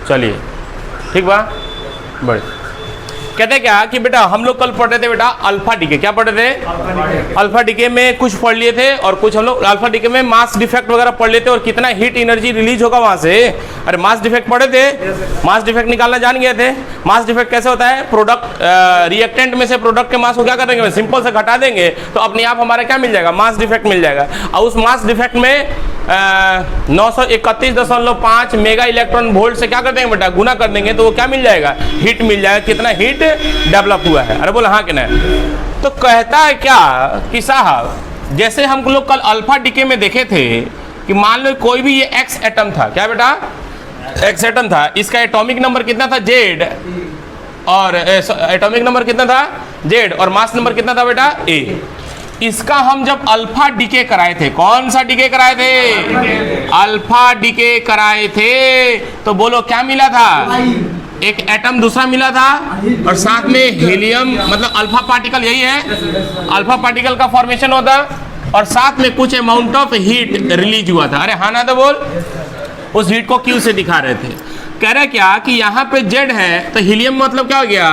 चलिए ठीक बा। बड़े कहते क्या कि बेटा हम लोग कल पढ़ रहे थे बेटा अल्फा डीके, क्या पढ़ रहे थे? अल्फा डीके में कुछ पढ़ लिए थे और कुछ हम लोग अल्फा डीके में मास डिफेक्ट वगैरह पढ़ लेते और कितना हीट एनर्जी रिलीज होगा वहां से। अरे मास डिफेक्ट पढ़े थे, मास डिफेक्ट निकालना जान गए थे। मास डिफेक्ट कैसे होता है? प्रोडक्ट रिएक्टेंट में से प्रोडक्ट के मास को क्या करेंगे? सिंपल से घटा देंगे तो अपने आप हमारा क्या मिल जाएगा? मास डिफेक्ट मिल जाएगा। और उस मास डिफेक्ट में 931.5 मेगा इलेक्ट्रॉन वोल्ट से क्या कर देंगे बेटा? गुना कर देंगे तो वो क्या मिल जाएगा? हीट मिल जाएगा। कितना हीट डेवलप हुआ है। अरे बोला हाँ कि नहीं? तो कहता है क्या कि साहब जैसे हम लोग कल अल्फा डीके में देखे थे कि मान लो कोई भी ये एक्स एटम था, क्या बेटा? एक्स एटम था, इसका एटॉमिक नंबर कितना था? जेड। और एटॉमिक नंबर कितना था? जेड। और मास नंबर कितना था बेटा? ए। इसका हम जब अल्फा डीके कराए थे, कौन सा डीके कराए थे? अल्फा डीके कराए थे, तो बोलो क्या मिला था? एक एटम दूसरा मिला था और साथ में हीलियम, मतलब अल्फा पार्टिकल, यही है अल्फा पार्टिकल का फॉर्मेशन होता, और साथ में कुछ अमाउंट ऑफ हीट रिलीज हुआ था। अरे हाँ ना, तो बोल। उस हीट को क्यू से दिखा रहे थे। कह रहे क्या कि यहाँ पे जेड है तो हीलियम मतलब क्या हो गया?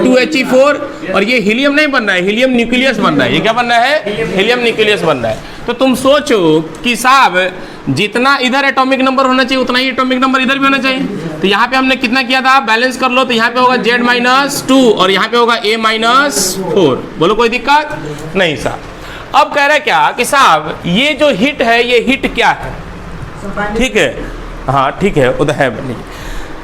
2He4। और ये हीलियम नहीं बन रहा है, हीलियम न्यूक्लियस बन रहा है। ये क्या बन रहा है? हीलियम न्यूक्लियस बन रहा है। तो तुम सोचो कि साहब जितना इधर एटॉमिक नंबर होना चाहिए उतना ही एटॉमिक नंबर इधर भी होना चाहिए। तो यहाँ पे हमने कितना किया था? बैलेंस कर लो। तो यहाँ पे होगा Z-2 और यहाँ पे होगा A-4। बोलो कोई दिक्कत नहीं साहब। अब कह रहे क्या कि साहब ये जो हीट है, ये हीट क्या है? ठीक है, हाँ ठीक है, उधर है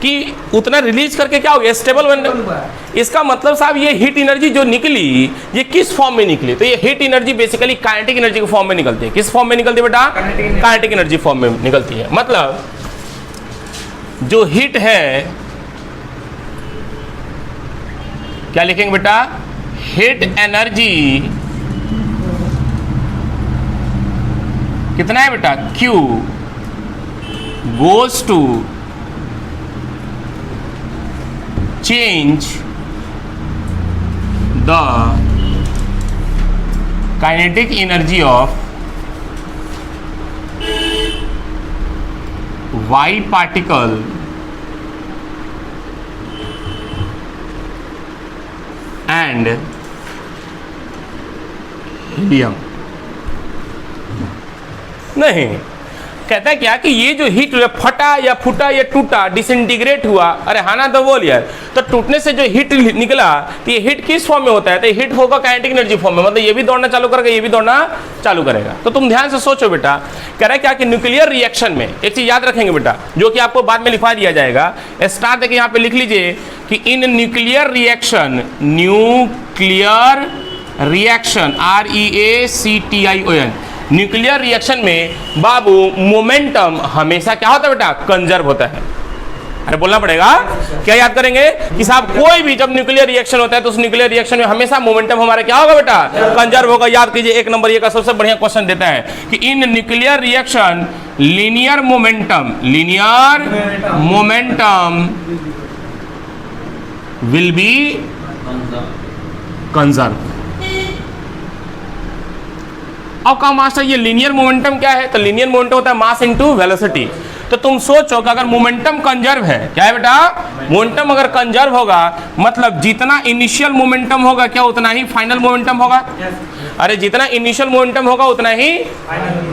कि उतना रिलीज करके क्या हो गया? स्टेबल बन गया। इसका मतलब साहब ये हीट एनर्जी जो निकली, ये किस फॉर्म में निकली? तो ये heat energy basically kinetic energy के फॉर्म में निकलती है। किस फॉर्म में निकलती है बेटा? काइनेटिक एनर्जी फॉर्म में निकलती है। मतलब जो हीट है, क्या लिखेंगे बेटा? हीट एनर्जी कितना है बेटा? Q goes to change the kinetic energy of Y particle and helium। नहीं, कहता है क्या कि ये जो हीट फटा या फूटा या टूटा, डिसइंटीग्रेट हुआ, अरे हाँ ना, तो बोल यार। तो टूटने से जो हीट निकला, तो ये हीट किस फॉर्म में होता है? तो हीट होगा काइनेटिक एनर्जी फॉर्म में। मतलब ये भी दौड़ना चालू करेगा, ये भी दौड़ना चालू करेगा। तो तुम ध्यान से सोचो बेटा। कह रहा है क्या कि न्यूक्लियर रिएक्शन में एक चीज याद रखेंगे बेटा, जो कि आपको बाद में लिखवा दिया जाएगा। स्टार्ट देखिए यहाँ पे लिख लीजिए कि in nuclear reaction, nuclear reaction REACTION, nuclear reaction में बाबू मोमेंटम हमेशा क्या होता है बेटा? कंजर्व होता है। अरे बोलना पड़ेगा। क्या याद करेंगे कि साहब कोई भी जब न्यूक्लियर रिएक्शन होता है तो उस न्यूक्लियर रिएक्शन में हमेशा मोमेंटम हमारा क्या होगा बेटा? कंजर्व होगा। याद कीजिए, एक नंबर ये का सबसे बढ़िया क्वेश्चन देता है कि in nuclear reaction linear momentum will be conserve. अब कहा मास्टर ये लीनियर मोमेंटम क्या है? तो लीनियर मोमेंटम होता है मास इनटू वेलोसिटी। तो तुम सोचो कि अगर मोमेंटम कंजर्व है, क्या है बेटा? मोमेंटम अगर कंजर्व होगा मतलब जितना इनिशियल मोमेंटम होगा क्या उतना ही फाइनल मोमेंटम होगा? अरे जितना इनिशियल मोमेंटम होगा उतना ही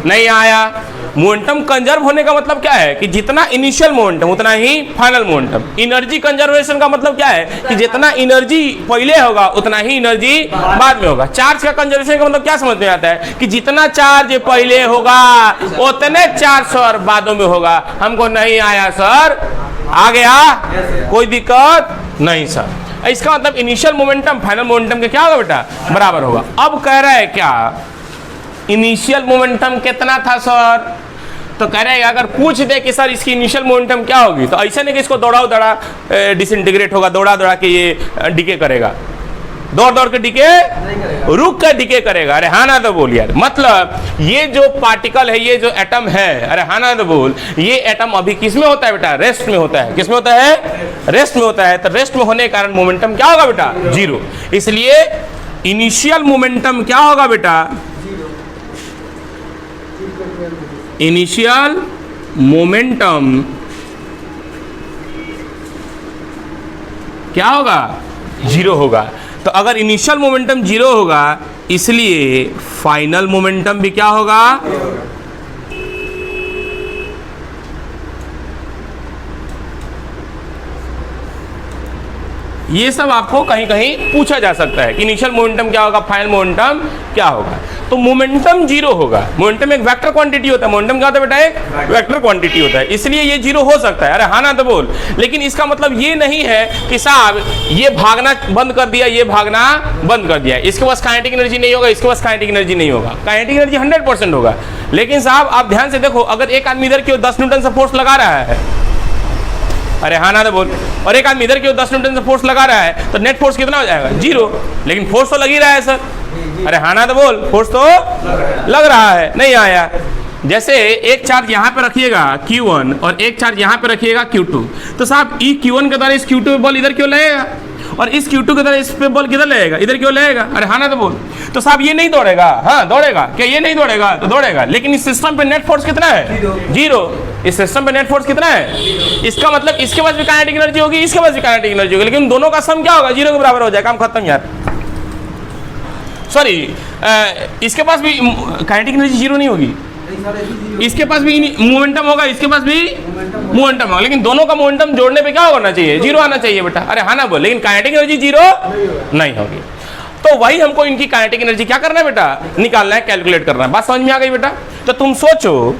नहीं आया। मोमेंटम कंजर्व होने का मतलब क्या है? कि जितना इनिशियल मोमेंटम उतना ही फाइनल मोमेंटम। एनर्जी कंजर्वेशन का मतलब क्या है? कि जितना एनर्जी पहले होगा उतना ही एनर्जी बाद में होगा। चार्ज का कंजर्वेशन का मतलब क्या समझ में आता है? कि जितना चार्ज पहले होगा उतने चार्ज सर बादों में होगा। हमको नहीं आया सर, आ गया? कोई दिक्कत नहीं सर। इसका मतलब इनिशियल मोमेंटम फाइनल मोमेंटम के क्या होगा बेटा? बराबर होगा। अब कह रहा है क्या इनिशियल मोमेंटम कितना था सर? तो कह रहे हैं अगर पूछ दे कि सर इसकी इनिशियल मोमेंटम क्या होगी, तो ऐसा नहीं कि इसको दौड़ा डिसइंटीग्रेट होगा, दौड़ा के ये डीके करेगा। दौड़ के डीके, रुक कर डीके करेगा। अरे हाँ ना, तो बोल यार। मतलब ये जो पार्टिकल है, ये जो एटम है, अरे हाँ ना, तो बोल। ये एटम अभी किस में होता है बेटा? रेस्ट में होता है। किस में होता है? रेस्ट में होता है। तो रेस्ट में होने के कारण मोमेंटम क्या होगा बेटा? जीरो। इसलिए इनिशियल मोमेंटम क्या होगा बेटा? इनिशियल मोमेंटम क्या होगा? जीरो होगा। तो अगर इनिशियल मोमेंटम जीरो होगा, इसलिए फाइनल मोमेंटम भी क्या होगा? ये सब आपको कहीं कहीं पूछा जा सकता है कि इनिशियल मोमेंटम क्या होगा, फाइनल मोमेंटम क्या होगा। तो मोमेंटम जीरो होगा। मोमेंटम एक वेक्टर क्वांटिटी होता है। मोमेंटम क्या होता है बेटा? एक वेक्टर क्वांटिटी होता है, इसलिए ये जीरो हो सकता है। अरे हाँ ना तो बोल। लेकिन इसका मतलब ये नहीं है कि साहब ये भागना बंद कर दिया, ये भागना बंद कर दिया, इसके पास काइनेटिक एनर्जी नहीं होगा, इसके पास काइनेटिक एनर्जी नहीं होगा। काइनेटिक एनर्जी 100% होगा। लेकिन साहब आप ध्यान से देखो, अगर एक आदमी इधर की ओर 10 न्यूटन से फोर्स लगा रहा है, अरे हाँ ना तो बोल, और एक आदमी इधर की ओर 10 न्यूटन से फोर्स लगा रहा है, तो नेट फोर्स कितना हो जाएगा? जीरो। लेकिन फोर्स तो लग ही रहा है सर। अरे हाँ ना तो बोल, फोर्स तो लग रहा है, नहीं आया। जैसे एक चार्ज यहाँ पे रखिएगा Q1 और एक चार्ज यहाँ पे रखिएगा Q2, तो साहब ई Q1 के द्वारा इस Q2 पे बॉल इधर क्यों लगेगा, और इस Q2 के द्वारा इस पे बॉल किधर लगेगा? इधर क्यों लगेगा? अरे हाँ ना तो बोल। तो साहब ये नहीं दौड़ेगा? हाँ दौड़ेगा। क्या ये नहीं दौड़ेगा? तो दौड़ेगा। लेकिन इस सिस्टम पे नेट फोर्स कितना है? जीरो। इस सिस्टम पे नेट फोर्स कितना है? इसका मतलब इसके पास भी काइनेटिक एनर्जी होगी, इसके पास भी काइनेटिक एनर्जी होगी, लेकिन दोनों का सम क्या होगा? जीरो के बराबर हो जाएगा। काम खत्म यार। सॉरी, इसके पास भी काइनेटिक एनर्जी जीरो नहीं होगी, इसके पास भी मोमेंटम होगा, इसके पास भी मोमेंटम होगा, लेकिन दोनों का मोमेंटम जोड़ने पे क्या होना चाहिए? जीरो आना चाहिए बेटा। अरे हाँ ना बोल। लेकिन काइनेटिक एनर्जी जीरो नहीं होगी। तो वही हमको इनकी काइनेटिक एनर्जी क्या करना है बेटा? निकालना है, कैलकुलेट करना है। बात समझ में आ गई बेटा? तो तुम सोचो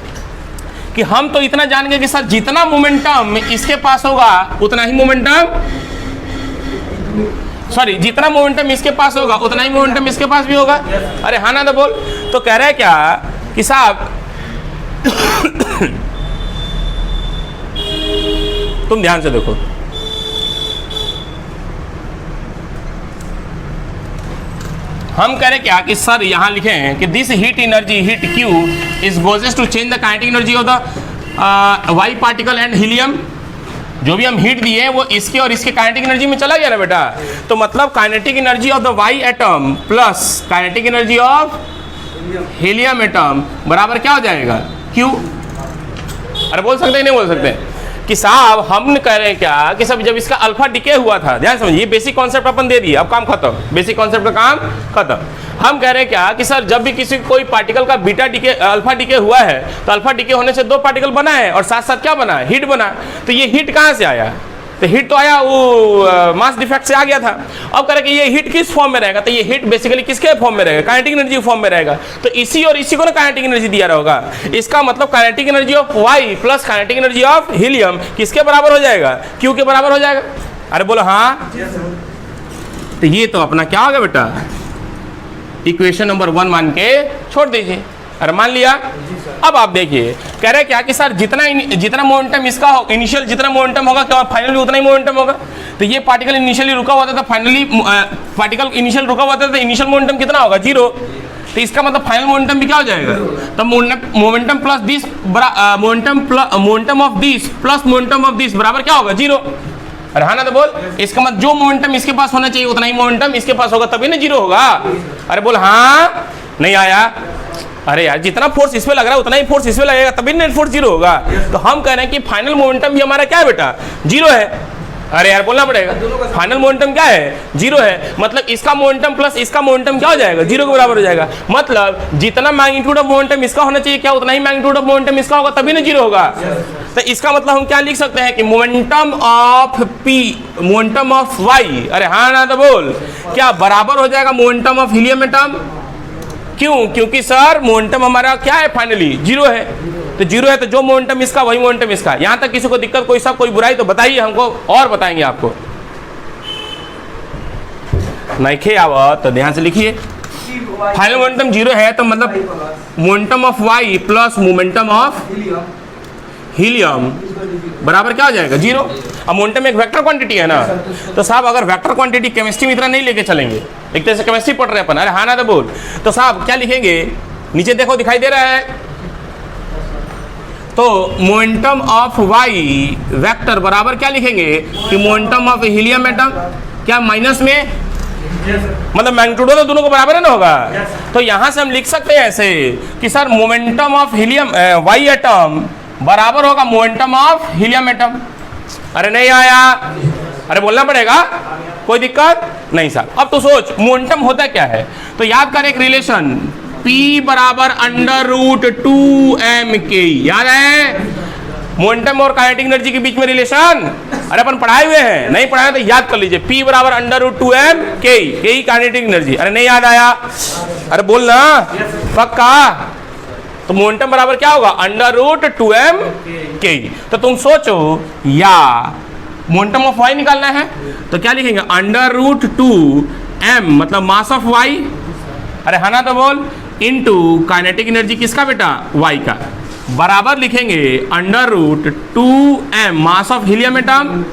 कि हम तो इतना जान गए कि सर जितना मोमेंटम इसके पास होगा उतना ही मोमेंटम, सॉरी जितना मोमेंटम इसके पास होगा उतना ही मोमेंटम इसके पास भी होगा। अरे हाँ ना तो बोल। तो कह रहे हैं क्या कि साहब तुम ध्यान से देखो, हम कह रहे क्या कि सर यहां लिखे हैं कि this heat energy heat Q is goes to change the kinetic energy of the Y particle and helium. जो भी हम हीट दिए वो इसके और इसके काइनेटिक एनर्जी में चला गया ना बेटा। तो मतलब kinetic energy of the Y atom plus kinetic energy of helium atom बराबर क्या हो जाएगा? Q। अरे बोल सकते हैं नहीं बोल सकते कि साहब हम कह रहे हैं क्या कि सब जब इसका अल्फा डिके हुआ था, ध्यान समझिए, बेसिक कॉन्सेप्ट अपन दे दिए, अब काम खत्म, बेसिक कॉन्सेप्ट का काम खत्म। हम कह रहे हैं क्या कि सर जब भी किसी कोई पार्टिकल का बीटा डिके अल्फा डिके हुआ है, तो अल्फा डिके होने से दो पार्टिकल बना है और साथ साथ क्या बना? हीट बना। तो ये हीट कहाँ से आया? तो हीट तो आया वो मास डिफेक्ट से आ गया था। अब कह रहे कि ये हीट किस फॉर्म में रहेगा? तो ये हीट बेसिकली किसके फॉर्म में रहेगा? काइनेटिक एनर्जी फॉर्म में रहेगा। तो इसी और इसी को ना काइनेटिक एनर्जी दिया रहेगा। इसका मतलब kinetic energy of y plus kinetic energy of helium किसके बराबर हो जाएगा? Q के बराबर हो जाएगा। अरे बोलो हाँ। तो ये तो अपना क्या होगा बेटा? इक्वेशन नंबर 1 मान के छोड़ दीजिए। अरे मान लिया। अब आप देखिए कह रहे क्या कि सर जितना मोमेंटम इसका हो, इनिशियल जितना मोमेंटम होगा क्या फाइनली उतना ही मोमेंटम होगा। तो ये पार्टिकल इनिशियली रुका हुआ था, फाइनली पार्टिकल इनिशियल रुका हुआ था, तो इनिशियल मोमेंटम कितना होगा? जीरो। तो इसका मतलब फाइनल मोमेंटम भी क्या हो जाएगा? तो momentum plus this momentum of this plus momentum of this बराबर क्या होगा? जीरो। अरे हाँ ना तो बोल। इसका मतलब जो मोमेंटम इसके पास होना चाहिए उतना ही मोमेंटम इसके पास होगा, तभी ना जीरो होगा। अरे बोल हाँ। नहीं आया? अरे यार जितना फोर्स इसमें लग रहा है उतना ही फोर्स इसमें लगेगा, तभी नेट फोर्स जीरो होगा। तो हम कह रहे हैं कि फाइनल मोमेंटम भी हमारा क्या है बेटा? जीरो है। अरे यार बोलना पड़ेगा, फाइनल मोमेंटम क्या है? जीरो है। मतलब इसका मोमेंटम प्लस इसका मोमेंटम क्या हो जाएगा? जीरो के बराबर हो जाएगा। मतलब जितना मैग्नीट्यूड ऑफ मोमेंटम इसका होना चाहिए क्या उतना ही मैग्नीट्यूड ऑफ मोमेंटम इसका होगा, तभी ना जीरो होगा। तो इसका मतलब हम क्या लिख सकते हैं कि momentum of P momentum of Y, अरे हाँ ना तो बोल, क्या बराबर हो जाएगा मोमेंटम ऑफ हीलियम एटम। क्यों? क्योंकि सर मोमेंटम हमारा क्या है? फाइनली जीरो है। तो जीरो है तो जो मोमेंटम इसका वही मोमेंटम इसका। यहां तक किसी को दिक्कत, कोई सब कोई बुराई तो बताइए हमको, और बताएंगे आपको। नहीं खे आवत तो ध्यान से लिखिए। फाइनल मोमेंटम जीरो है तो मतलब momentum of y plus momentum of helium बराबर क्या हो जाएगा? जीरो। अब मोमेंटम एक वेक्टर क्वांटिटी है ना, तो साहब अगर वेक्टर क्वांटिटी केमिस्ट्री में इतना नहीं लेके चलेंगे, एक तरह से केमिस्ट्री पढ़ रहे हैं अपन। अरे हाँ ना तो बोल। तो साहब क्या लिखेंगे? नीचे देखो दिखाई दे रहा है। तो मोमेंटम ऑफ वाई वेक्टर बराबर क्या लिखेंगे कि मोमेंटम ऑफ हीलियम एटम, क्या माइनस में, मतलब मैग्नीट्यूड तो दोनों को बराबर है ना होगा। तो यहां से हम लिख सकते हैं ऐसे कि sir momentum of helium Y atom बराबर होगा मोमेंटम ऑफ हीलियम एटम। अरे नहीं आया? अरे बोलना पड़ेगा, कोई दिक्कत नहीं साहब। अब तो सोच मोमेंटम होता क्या है, तो याद कर एक रिलेशन P बराबर √2m_k, याद है मोमेंटम और काइनेटिक एनर्जी के बीच में रिलेशन। अरे अपन पढ़ाए हुए हैं, नहीं पढ़ाए तो याद कर लीजिए, P बराबर √2m_k, के काइनेटिक एनर्जी। अरे नहीं याद आया, अरे बोलना पक्का। तो मोमेंटम बराबर क्या होगा, √2m_k। तो तुम सोचो या मोमेंटम ऑफ y निकालना है तो क्या लिखेंगे, √2m मतलब मास ऑफ y, अरे है ना, तो बोल इनटू काइनेटिक एनर्जी किसका बेटा, y का, बराबर लिखेंगे √2m mass of helium atom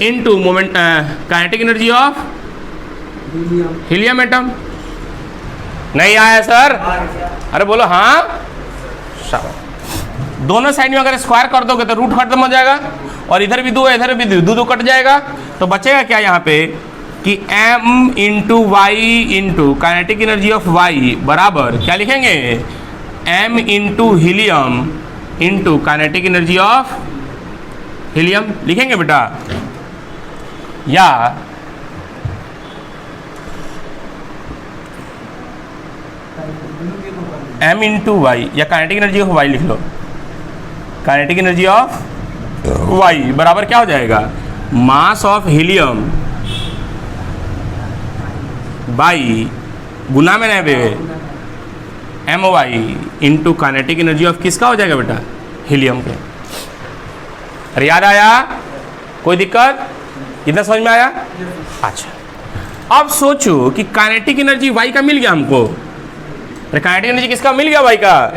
into moment kinetic energy of helium atom. नहीं आया सर, अरे बोलो हाँ। दोनों साइड में अगर स्क्वायर कर दोगे तो रूट खत्म हो जाएगा, और इधर भी दो इधर भी दो कट जाएगा, तो बचेगा क्या यहाँ पे कि m into y into kinetic energy of y बराबर क्या लिखेंगे, m into helium into kinetic energy of helium लिखेंगे बेटा, या m इंटू वाई या काइनेटिक एनर्जी ऑफ y लिख लो, काइनेटिक एनर्जी ऑफ y बराबर क्या हो जाएगा, मास ऑफ हीलियम बाई गुना में नहीं my into kinetic energy of किसका हो जाएगा बेटा, हीलियम के। अरे याद आया, कोई दिक्कत, कितना समझ में आया। अच्छा अब सोचो कि काइनेटिक एनर्जी y का मिल गया हमको, अरे काइनेटिक एनर्जी किसका मिल गया, y का।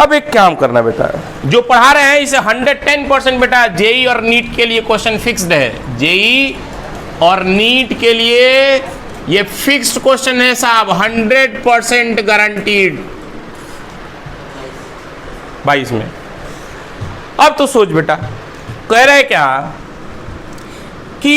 अब एक काम करना बेटा, जो पढ़ा रहे हैं इसे 110% बेटा जेई और नीट के लिए क्वेश्चन फिक्स्ड है, जेई और नीट के लिए ये फिक्स्ड क्वेश्चन है साहब, 100% गारंटीड भाई इसमें। अब तो सोच बेटा, कह रहे क्या कि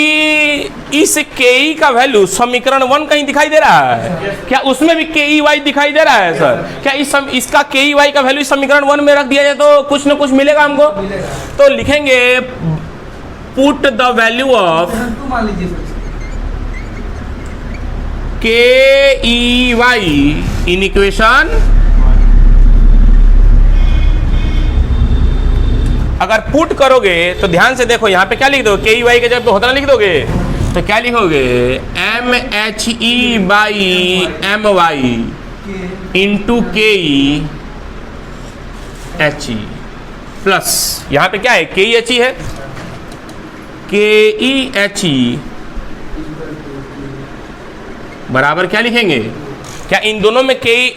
इस के का वैल्यू समीकरण 1 कहीं दिखाई दे रहा है क्या, उसमें भी के वाई दिखाई दे रहा है सर, क्या इसका के वाई का वैल्यू समीकरण 1 में रख दिया जाए तो कुछ ना कुछ मिलेगा हमको। तो लिखेंगे पुट द वैल्यू ऑफ के वाई इन इक्वेशन, अगर पुट करोगे तो ध्यान से देखो यहाँ पे क्या लिख दोगे, के वाई के जगह पे होता ना लिख दोगे, तो क्या लिखोगे, MHE/MY इंटू KEHE प्लस यहाँ पे क्या है, KEHE है, KEHE बराबर क्या लिखेंगे, क्या इन दोनों में के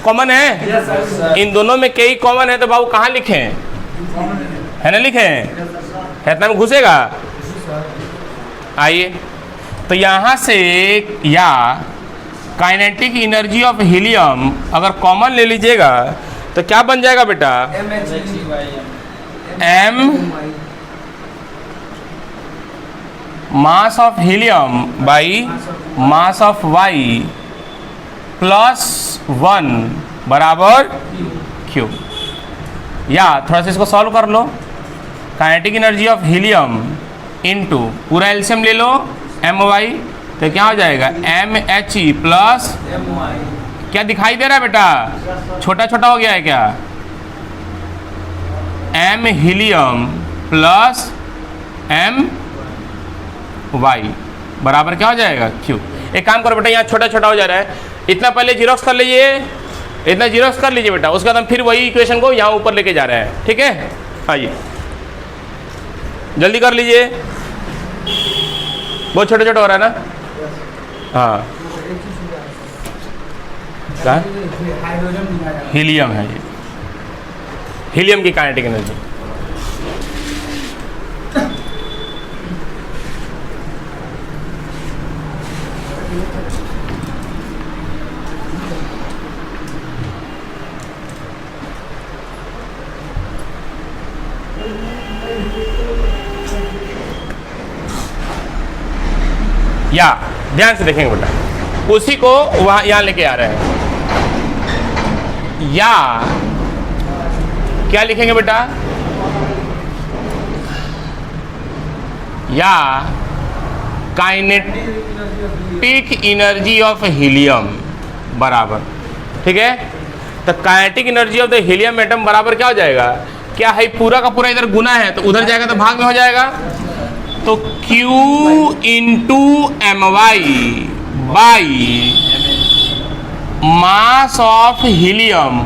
कॉमन है, इन दोनों में के कॉमन है तो बाबू कहाँ लिखें, है ना, लिखें है इतना में घुसेगा। आइए तो यहाँ से या काइनेटिक एनर्जी ऑफ हीलियम अगर कॉमन ले लीजिएगा तो क्या बन जाएगा बेटा, m mass of helium by mass of y plus 1 बराबर q। या थोड़ा सा इसको सॉल्व कर लो, kinetic energy of helium into पूरा एलसीएम ले लो my, तो क्या हो जाएगा MHE प्लस क्या दिखाई दे रहा है बेटा, छोटा छोटा हो गया है क्या, m helium plus m y बराबर क्या हो जाएगा q। एक काम करो बेटा, यहाँ छोटा छोटा हो जा रहा है, इतना पहले जीरोक्स कर लीजिए, इतना जीरोक्स कर लीजिए बेटा, उसके बाद हम फिर वही इक्वेशन को यहाँ ऊपर लेके जा रहे हैं, ठीक है। आइए जल्दी कर लीजिए, बहुत छोटा छोटा हो रहा है ना। हाँ क्या, हीलियम है ये, हीलियम की काइनेटिक एनर्जी। या ध्यान से देखेंगे बेटा, उसी को वहां यहां लेके आ रहे हैं, या क्या लिखेंगे बेटा, या काइनेटिक एनर्जी ऑफ हीलियम बराबर, ठीक है। तो kinetic energy of the helium atom बराबर क्या हो जाएगा, क्या है पूरा का पूरा इधर गुना है तो उधर जाएगा तो भाग में हो जाएगा, तो Q into m y by mass of helium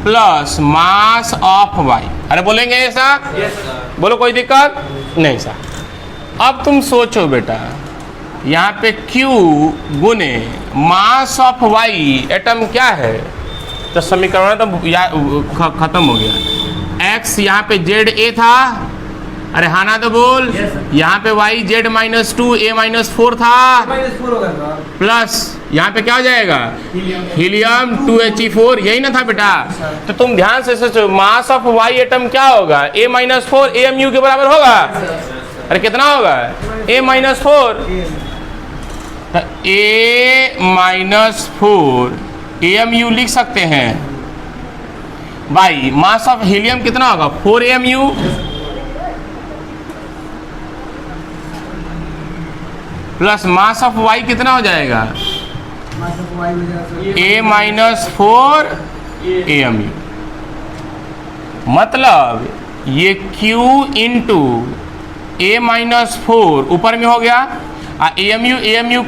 plus mass of y. अरे बोलेंगे ऐसा? बोलो कोई दिक्कत नहीं सा। अब तुम सोचो बेटा, यहाँ पे Q गुने मास ऑफ वाई एटम क्या है, तो समीकरण तो खत्म हो गया। x यहाँ पे जेड ए था, अरे हाँ ना तो बोल, यहाँ पे y Z minus 2 a minus 4 था, प्लस यहाँ पे क्या हो जाएगा हीलियम 2He4, यही ना था बेटा। तो तुम ध्यान से सोचो, मास ऑफ y एटम क्या होगा, a माइनस 4 AMU के बराबर होगा। अरे कितना होगा, a माइनस 4, तो a माइनस 4 AMU लिख सकते हैं बाई मास ऑफ हीलियम कितना होगा 4 AMU plus mass of y कितना हो जाएगा a माइनस 4 AMU। मतलब ये Q इंटू a माइनस 4 ऊपर में हो गया, AMU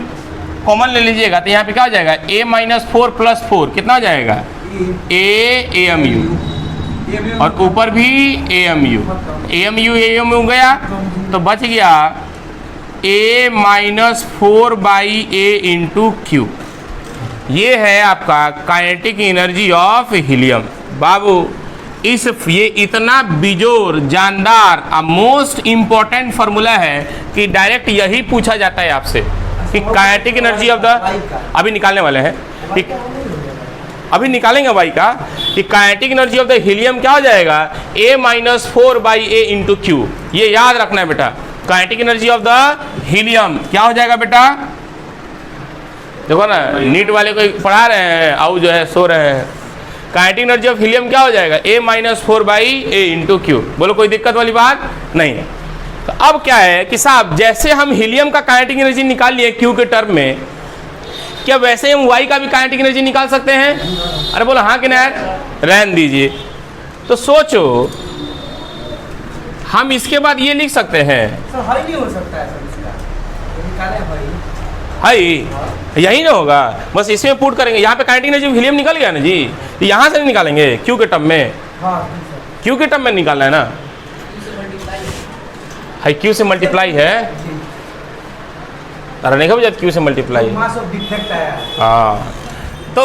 कॉमन ले लीजिएगा तो यहाँ पे क्या हो जाएगा a माइनस 4 प्लस 4 कितना हो जाएगा AMU, और ऊपर भी AMU गया तो बच गया a minus 4 by a into Q. ये है आपका काइनेटिक एनर्जी ऑफ हीलियम। बाबू ये इतना बिजोर जानदार मोस्ट इम्पोर्टेंट फार्मूला है कि डायरेक्ट यही पूछा जाता है आपसे कि काइनेटिक एनर्जी ऑफ द, अभी निकालने वाले हैं, ठीक, अभी निकालेंगे वाई का, कि kinetic energy of the helium क्या हो जाएगा a minus 4 by a into Q. ये याद रखना है बेटा, kinetic energy of the helium क्या हो जाएगा बेटा, देखो ना नीट वाले को पढ़ा रहे हैं और जो है सो रहे हैं। काइनेटिक एनर्जी ऑफ हीलियम क्या हो जाएगा a minus 4 by a into Q. बोलो कोई दिक्कत वाली बात नहीं है। तो अब क्या है कि साहब जैसे हम हीलियम का काइनेटिक एनर्जी निकाल लिए क्यू के टर्म में, क्या वैसे हम वाई का भी काइनेटिक एनर्जी निकाल सकते हैं? अरे बोलो हाँ कि नहीं, रहने दीजिए। तो सोचो हम इसके बाद ये लिख सकते हैं, हाई नहीं हो सकता है सर इसका, निकाले हाई यही ना होगा, बस इसमें पुट करेंगे। यहाँ पे काइनेटिक एनर्जी हीलियम निकल गया ना जी, तो यहाँ से नहीं निकालेंगे क्यू के टर्म में, क्यू के टर्म में निकालना है ना, हाई क्यू से मल्टीप्लाई है, तारा नहीं खबर क्यू से मल्टीप्लाई, हाँ। तो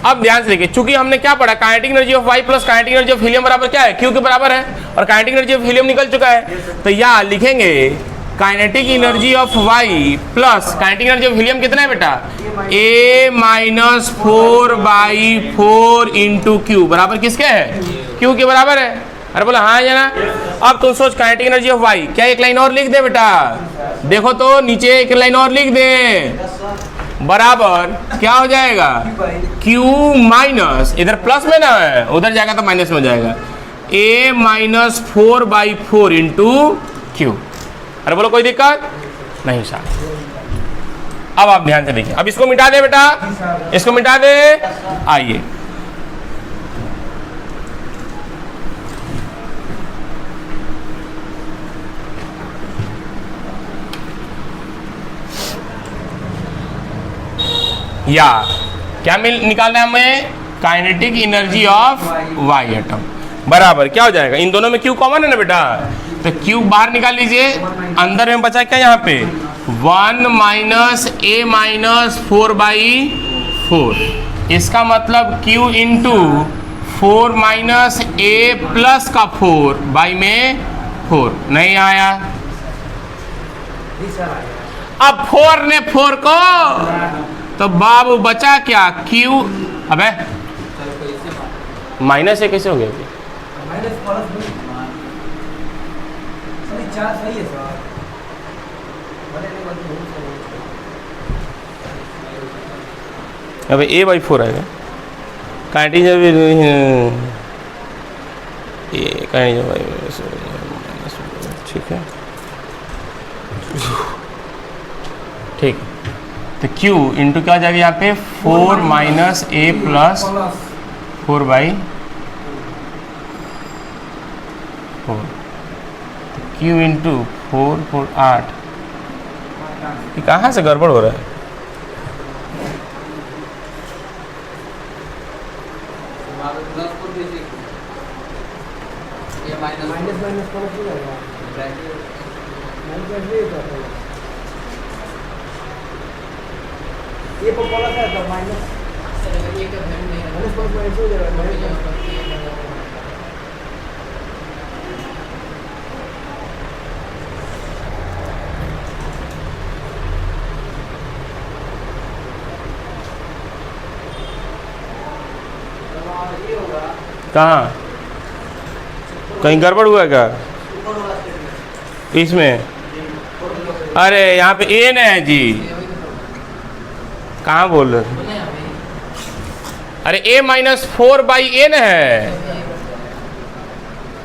अब ध्यान से देखिए, चूंकि हमने क्या पढ़ा kinetic energy of y plus kinetic energy of helium बराबर क्या है क्यू के बराबर है, और काइनेटिक एनर्जी ऑफ हीलियम निकल चुका है। तो यहाँ लिखेंगे kinetic energy of y plus kinetic energy of helium कितना है बेटा a minus 4 by 4 into q बराबर किसके है, क्यू के बराबर है। अरे बोला हाँ या ना। अब तुम सोच काइनेटिक एनर्जी ऑफ वाई, क्या एक लाइन और लिख दे बेटा, देखो तो नीचे एक लाइन और लिख दे, बराबर क्या हो जाएगा Q माइनस, इधर प्लस में ना है उधर जाएगा तो माइनस में हो जाएगा, a minus 4 by 4 into Q. अरे बोलो कोई दिक्कत नहीं साहब। अब आप ध्यान से देखिए, अब इसको मिटा दे बेटा, इसको मिटा दे, आइए या क्या निकालना है हमें, kinetic energy of Y atom बराबर क्या हो जाएगा, इन दोनों में क्यू कॉमन है ना बेटा, तो क्यू बाहर निकाल लीजिए, अंदर में बचा क्या यहाँ पे 1 माइनस a माइनस 4 बाई 4, इसका मतलब Q into 4 minus a plus का 4 बाई में 4 नहीं आया। अब 4 ने 4 को, तो बाबू बचा क्या Q, अबे माइनस कैसे हो गया, अब a बाई 4 आएगा, काइनेटिक ठीक है। ठीक, तो Q इंटू क्या हो जाएगा यहाँ पे 4 माइनस A प्लस 4 बाई 4, तो Q इंटू 4 4 8, ये कहाँ से गड़बड़ हो रहा है? ये प्लस है तो माइनस माइनस हो जाएगा। कहाँ कहीं गड़बड़ हुआ क्या इसमें? अरे यहाँ पे एन है जी, कहाँ बोल रहे? अरे a माइनस 4 बाई एन है।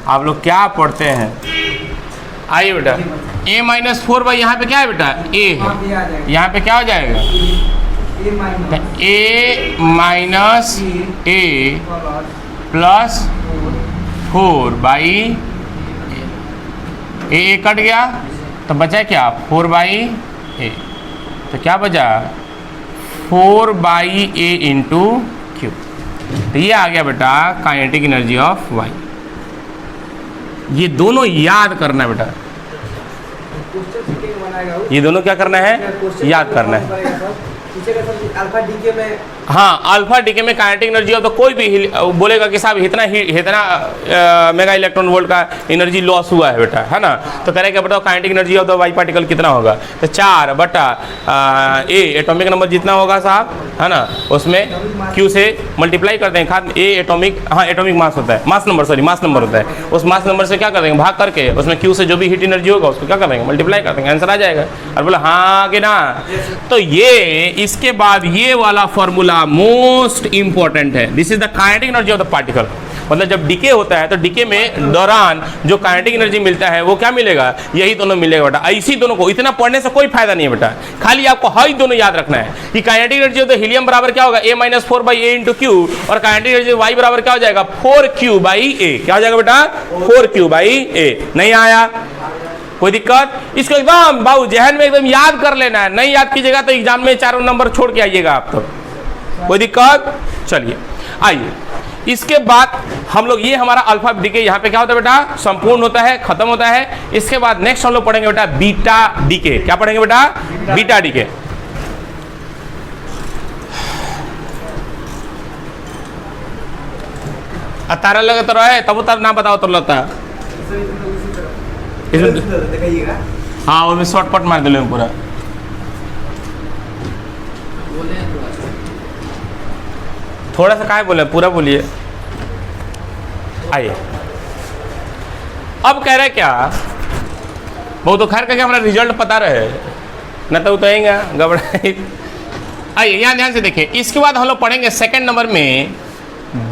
आप लोग क्या पढ़ते हैं? आइए बेटा, a माइनस 4 बाई यहाँ पे क्या है बेटा? a है, यहाँ पे क्या हो जाएगा? a minus a plus 4 by A cut गया तो बचा क्या? 4 बाई ए, तो क्या बचा? 4 बाई ए इंटू क्यू। तो ये आ गया बेटा काइनेटिक एनर्जी ऑफ वाई। ये दोनों याद करना है बेटा, ये दोनों क्या करना है? याद करना है। अल्फा डीके में, हाँ, अल्फा डीके में काइनेटिक एनर्जी ऑफ तो कोई भी बोलेगा कि साहब इतना मेगा इलेक्ट्रॉन वोल्ट का एनर्जी लॉस हुआ है बेटा, है ना? तो कह रहे क्या बताओ kinetic energy of the Y particle कितना होगा? तो 4 बटा ए एटॉमिक नंबर जितना होगा साहब, है ना, उसमें क्यू से मल्टीप्लाई करते हैं। खाद ए एटॉमिक, हाँ एटॉमिक मास होता है, मास नंबर होता है। उस मास नंबर से क्या कर देंगे? भाग करके उसमें क्यू से जो भी हीट एनर्जी होगा उसको क्या कर देंगे? मल्टीप्लाई कर देंगे, आंसर आ जाएगा। और बोला हाँ कि ना? तो ये इसके बाद ये वाला फॉर्मूला मोस्ट इंपॉर्टेंट है। This is the kinetic energy of the particle. मतलब जब डीके होता है तो डीके में दौरान जो काइनेटिक एनर्जी मिलता है वो क्या मिलेगा? यही दोनों मिलेगा बेटा। ऐसी दोनों को इतना पढ़ने से कोई फायदा नहीं है बेटा, खाली आपको हाई दोनों याद रखना है कि kinetic energy of the helium बराबर क्या होगा? a minus 4 by A into Q, और काइनेटिक एनर्जी वाई बराबर क्या हो जाएगा? 4q बाई ए। क्या हो जाएगा बेटा? 4q बाई ए। नहीं आया कोई दिक्कत? इसको एकदम बाबू जहन में एकदम याद कर लेना है। नहीं याद कीजिएगा तो एग्जाम में 4 नंबर छोड़ के आइएगा आप। तो कोई दिक्कत? चलिए आइए, इसके बाद हम लोग ये हमारा अल्फा डीके यहाँ पे क्या होता है बेटा? संपूर्ण होता है, खत्म होता है। इसके बाद नेक्स्ट हम लोग पढ़ेंगे बेटा बीटा डीके। क्या पढ़ेंगे बेटा? Beta decay. तारा लगे तो रहे तब उतर ना बताओ तो लगता है हाँ, उसमें शॉर्टकट मार दिले पूरा। थोड़ा सा काहे बोले, पूरा बोलिए। आइए, अब कह रहे क्या? वो तो खैर करके हमारा रिजल्ट पता रहे, न तो उतरेंगे घबराए। आइए यहाँ ध्यान से देखिए, इसके बाद हम लोग पढ़ेंगे सेकंड नंबर में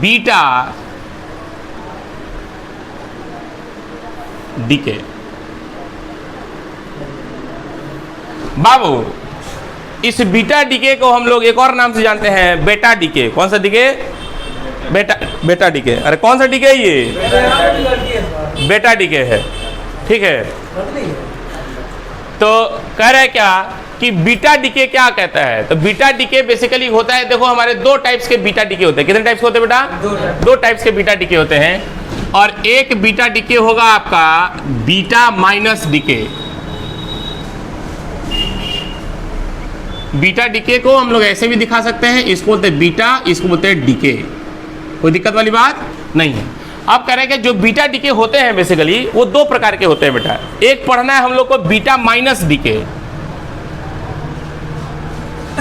बीटा डीके। बाबू इस बीटा डीके को हम लोग एक और नाम से जानते हैं, बेटा डीके। कौन सा डीके? बेटा डीके। अरे कौन सा डीके है ये? बेटा डीके है, ठीक है। तो कह रहे क्या कि बीटा डीके क्या कहता है? तो बीटा डीके बेसिकली होता है, देखो हमारे 2 टाइप्स के बीटा डीके होते हैं। कितने टाइप्स के होते हैं बेटा? 2 टाइप्स के बीटा डीके होते हैं। और एक बीटा डीके होगा आपका beta minus decay. Beta decay को हम लोग ऐसे भी दिखा सकते हैं, इसको बोलते हैं बीटा, इसको बोलते हैं डीके। कोई दिक्कत वाली बात नहीं है। अब कह रहे हैं कि जो बीटा डीके होते हैं बेसिकली वो 2 प्रकार के होते हैं बेटा। एक पढ़ना है हम लोग को बीटा माइनस डीके।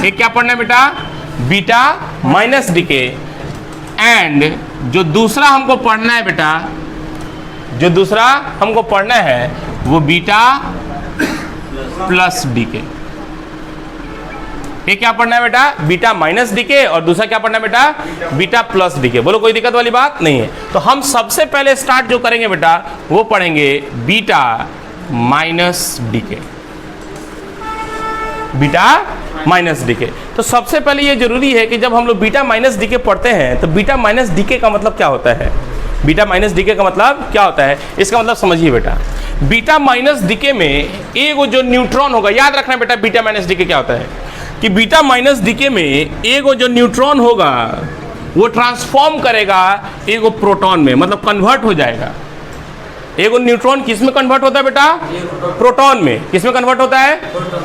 एक क्या पढ़ना है बेटा? Beta minus DK. एंड जो दूसरा हमको पढ़ना है बेटा, जो दूसरा हमको पढ़ना है वो बीटा प्लस डीके। ये क्या पढ़ना है बेटा? Beta minus decay. और दूसरा क्या पढ़ना है बेटा? Beta plus decay. बोलो कोई दिक्कत वाली बात नहीं है। तो हम सबसे पहले स्टार्ट जो करेंगे बेटा वो पढ़ेंगे beta minus decay. Beta minus decay. तो सबसे पहले ये जरूरी है कि जब हम लोग बीटा माइनस डीके पढ़ते हैं तो बीटा माइनस डीके का मतलब क्या होता है, बीटा माइनस डीके का मतलब क्या होता है, इसका मतलब समझिए बेटा। बीटा माइनस डीके में एक जो न्यूट्रॉन होगा, याद रखना बेटा बीटा माइनस डीके क्या होता है कि बीटा माइनस डीके में एक जो न्यूट्रॉन होगा वो ट्रांसफॉर्म करेगा एक प्रोटॉन में, मतलब कन्वर्ट हो जाएगा। एक न्यूट्रॉन किस में कन्वर्ट होता है बेटा, प्रोटॉन में। किस में कन्वर्ट होता है,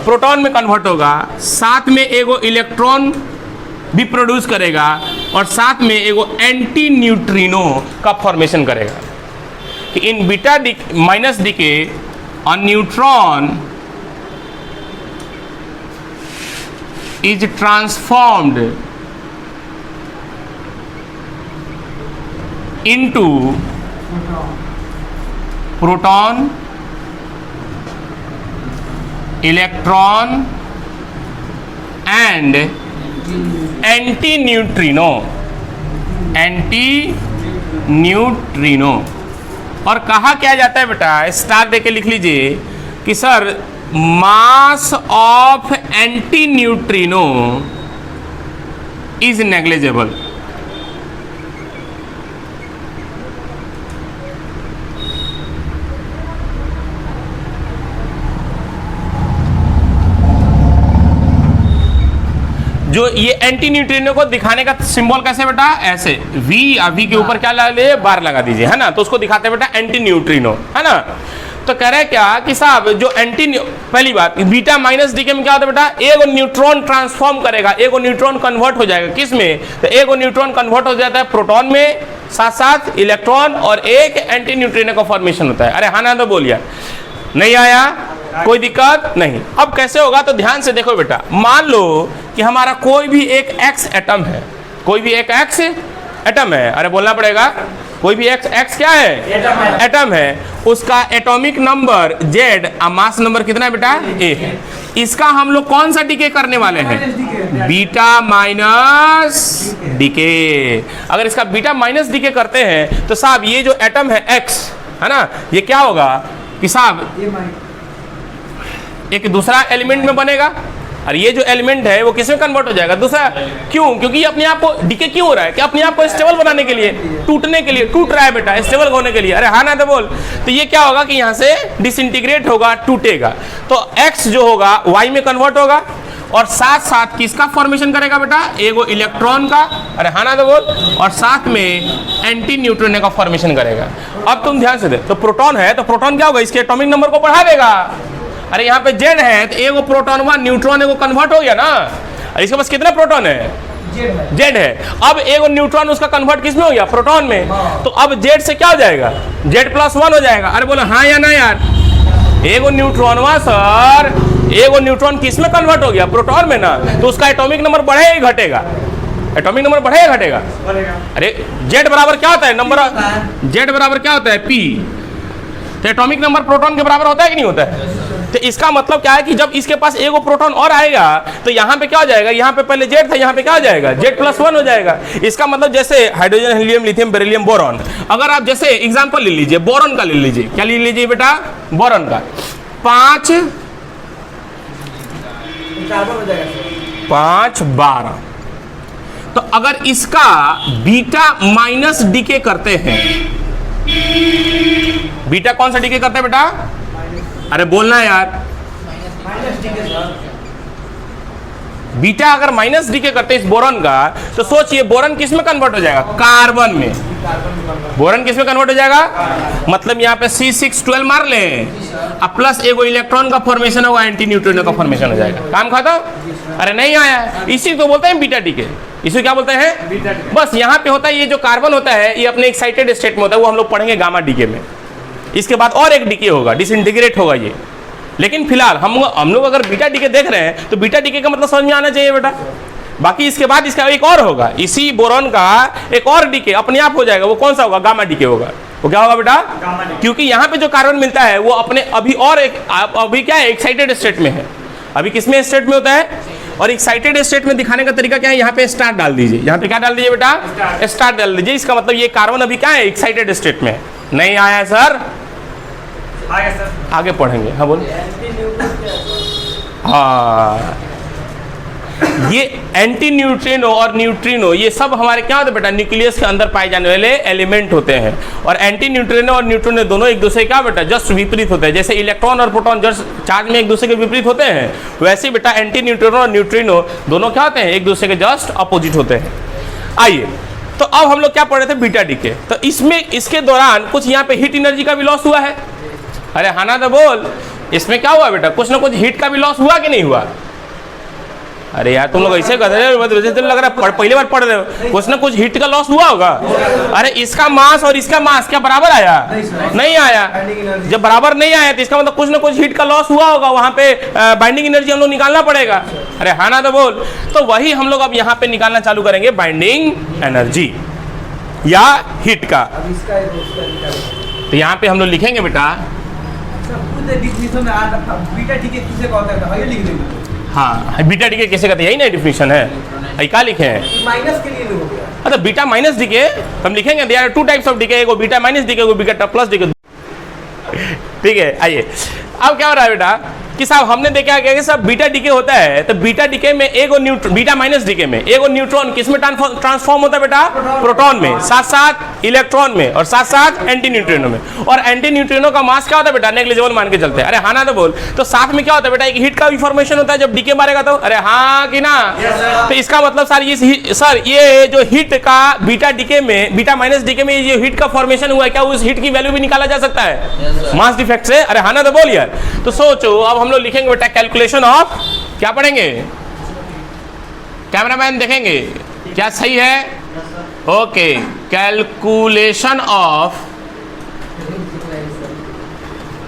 प्रोटॉन में कन्वर्ट होगा। साथ में एगो इलेक्ट्रॉन भी प्रोड्यूस करेगा और साथ में एगो एंटी न्यूट्रिनो का फॉर्मेशन करेगा। कि in beta minus decay a neutron is transformed into proton, electron and anti neutrino, anti neutrino. और कहा क्या जाता है बेटा, स्टार देके लिख लीजिए कि sir mass of anti neutrino is negligible. जो ये एंटी न्यूट्रिनो को दिखाने का सिंबल कैसे बेटा, ऐसे V, V के ऊपर क्या लगा लीजिए, बार लगा दीजिए, है ना। तो उसको दिखाते हैं बेटा एंटी न्यूट्रिनो, है ना। तो कह रहे हैं क्या कि साहब जो पहली बात बीटा माइनस डीके में क्या होता है बेटा, एक न्यूट्रॉन ट्रांसफॉर्म करेगा, एक न्यूट्रॉन कन्वर्ट हो जाएगा किस में, तो एक न्यूट्रॉन कन्वर्ट हो जाता है प्रोटॉन में, साथ साथ इलेक्ट्रॉन और एक एंटी न्यूट्रिनो का फॉर्मेशन होता है। अरे हाँ ना तो बोलिए, नहीं आया, कोई दिक्कत नहीं। अब कैसे होगा तो ध्यान से देखो बेटा। मान लो कि हमारा कोई भी एक एक्स एटम है, कोई भी एक एक्स एटम है, अरे बोलना पड़ेगा, कोई भी एक्स क्या है, एटम है। उसका atomic number Z, mass number कितना है बेटा, A है। इसका हम लोग कौन सा डीके करने वाले हैं, बीटा माइनस डीके। अगर इसका बीटा माइनस डीके करते हैं तो साहब ये जो एटम है X, है ना, ये क्या होगा कि साहब एक दूसरा एलिमेंट में बनेगा और ये जो एलिमेंट है वो किस में कन्वर्ट हो जाएगा, दूसरा। क्यों, क्योंकि अपने आप को डीके क्यों हो रहा है, कि अपने आप को स्टेबल बनाने के लिए, टूटने के लिए, टूट रहा है बेटा, स्टेबल होने के लिए। अरे हाँ ना तो बोल। तो ये क्या होगा कि यहाँ से डिसइंटीग्रेट होगा, टूटेगा। तो X जो होगा Y में कन्वर्ट होगा और साथ साथ किसका फॉर्मेशन करेगा बेटा, एगो इलेक्ट्रॉन का, अरे हाँ ना तो बोल, और साथ में एंटी न्यूट्रिनो का फॉर्मेशन करेगा। अब तुम ध्यान से दे, तो प्रोटॉन है तो प्रोटॉन क्या होगा, इसके एटॉमिक नंबर को बढ़ा देगा। अरे यहाँ पे Z है तो एगो प्रोटॉन हुआ, न्यूट्रॉन एगो कन्वर्ट हो गया ना। अरे इसके पास कितना प्रोटॉन है, Z है। अब एगो न्यूट्रॉन उसका कन्वर्ट किस में हो गया, प्रोटॉन में। तो अब Z से क्या हो जाएगा, Z+1 हो जाएगा। अरे बोलो हाँ या ना यार, एगो न्यूट्रॉन हुआ सर, एगो न्यूट्रॉन किस में कन्वर्ट हो गया, प्रोटॉन में ना। तो उसका एटॉमिक नंबर बढ़ेगा ही घटेगा, एटॉमिक नंबर बढ़ेगा घटेगा। अरे Z बराबर क्या होता है, नंबर Z बराबर क्या होता है, P। तो एटॉमिक नंबर प्रोटॉन के बराबर होता है कि नहीं होता है। तो इसका मतलब क्या है कि जब इसके पास एगो प्रोटॉन और आएगा तो यहाँ पे क्या हो जाएगा, यहाँ पे पहले Z था, यहाँ पे क्या हो जाएगा, Z+1 हो जाएगा। इसका मतलब जैसे hydrogen, helium, lithium, beryllium, boron. अगर आप जैसे एग्जांपल ले लीजिए, बोरॉन का ले लीजिए, क्या ले लीजिए बेटा, बोरॉन का 5 12। तो अगर इसका बीटा माइनस डीके करते हैं, बीटा कौन सा डीके करता है बेटा, अरे बोलना यार, बीटा अगर माइनस डीके करते हैं इस बोरॉन का, तो सोचिए बोरॉन किस में कन्वर्ट हो जाएगा, कार्बन में। बोरॉन किस में कन्वर्ट हो जाएगा, मतलब यहाँ पे C612 मार ले, अब प्लस एगो इलेक्ट्रॉन का फॉर्मेशन होगा, एंटी न्यूट्रिनो का फॉर्मेशन हो जाएगा, काम खत्म। अरे नहीं आया, इसी को बोलते हैं बीटा डीके। इसे क्या बोलते हैं, बस यहाँ पे होता है, ये जो कार्बन होता है ये अपने एक्साइटेड स्टेट में होता है, वो हम लोग पढ़ेंगे गामा डीके में। इसके बाद और एक डीके होगा, डिसइंटीग्रेट होगा ये। लेकिन फिलहाल हम लोग अगर बीटा डीके देख रहे हैं तो बीटा डीके का मतलब समझ में आना चाहिए बेटा। बाकी इसके बाद इसका एक और होगा, इसी बोरॉन का एक और डीके अपने आप हो जाएगा। वो कौन सा होगा, गामा डीके होगा। वो क्या होगा बेटा, क्योंकि यहाँ पे जो कार्बन मिलता है वो अपने अभी और एक अभी क्या है, एक्साइटेड स्टेट में है। अभी किसमें स्टेट में होता है, और एक्साइटेड स्टेट में दिखाने का तरीका क्या है, यहाँ पे स्टार डाल दीजिए। यहाँ पे क्या डाल दीजिए बेटा, स्टार डाल दीजिए। इसका मतलब ये कार्बन अभी क्या है, एक्साइटेड स्टेट में है। नहीं आया सर, आगे पढ़ेंगे। हाँ बोल, हाँ, ये एंटी न्यूट्रिनो और न्यूट्रिनो ये सब हमारे क्या होते हैं बेटा, न्यूक्लियस के अंदर पाए जाने वाले एलिमेंट होते हैं। और एंटी न्यूट्रिनो और न्यूट्रिनो दोनों एक दूसरे क्या बेटा, जस्ट विपरीत होते हैं। जैसे इलेक्ट्रॉन और प्रोटॉन जस्ट चार्ज में एक दूसरे के विपरीत होते हैं, वैसे बेटा एंटी न्यूट्रिनो और न्यूट्रिनो दोनों क्या होते हैं, एक दूसरे के जस्ट अपोजिट होते हैं। आइए, तो अब हम लोग क्या पढ़ रहे थे, बीटा डीके। तो इसमें इसके दौरान कुछ यहाँ पे हीट एनर्जी का भी लॉस हुआ है। अरे हाँ ना तो बोल, इसमें क्या हुआ बेटा, कुछ ना कुछ हीट का भी लॉस हुआ कि नहीं हुआ? अरे यार तुम लोग ऐसे कर रहे हो, तो लग रहा है पहली बार पढ़ रहे हो, कुछ ना कुछ हीट का लॉस हुआ होगा। अरे इसका मास और इसका मास क्या बराबर आया? नहीं आया। जब बराबर नहीं आया तो इसका मतलब कुछ ना कुछ हीट का लॉस हुआ होगा, वहां पे बाइंडिंग एनर्जी हम लोग निकालना पड़ेगा। अरे हाँ ना तो बोल, तो वही हम लोग अब यहाँ पे निकालना चालू करेंगे, बाइंडिंग एनर्जी या हीट का। तो यहाँ पे हम लोग लिखेंगे बेटा, हाँ बीटा डीके कैसे कहते हैं, यही ना डिफिनेशन है, यही क्या लिखे हैं, माइनस के लिए हो गया। अच्छा बीटा माइनस डीके हम लिखेंगे, there are two types of decay, एगो बीटा माइनस डीके, एगो बीटा प्लस डीके। ठीक है, आइए अब क्या हो रहा है बेटा कि साहब हमने देखा क्या कि साहब बीटा डीके होता है, तो बीटा डीके में एगो न्यूट्रॉन, बीटा माइनस डीके में एगो न्यूट्रॉन किसमें ट्रांसफॉर्म होता है बेटा, प्रोटॉन में, साथ साथ इलेक्ट्रॉन में और साथ साथ एंटी न्यूट्रिनो में। और एंटी न्यूट्रिनो का मास क्या होता है बेटा, नेग्लिजिबल मान के चलते हैं। अरे हाँ ना तो बोल, तो साथ में क्या होता है बेटा, एक हीट का भी फॉर्मेशन होता है जब डीके मारेगा तो। अरे हाँ कि ना? तो इसका मतलब सर ये जो हीट का बीटा डीके में, बीटा माइनस डीके में ये हीट का फॉर्मेशन हुआ है, क्या उस हीट की वैल्यू भी निकाला जा सकता है मास डिफेक्ट से? अरे हाँ ना तो बोल यार। तो सोचो अब हम लोग लिखेंगे बेटा कैलकुलेशन ऑफ, क्या पढ़ेंगे, कैमरामैन देखेंगे क्या सही है? Okay, calculation of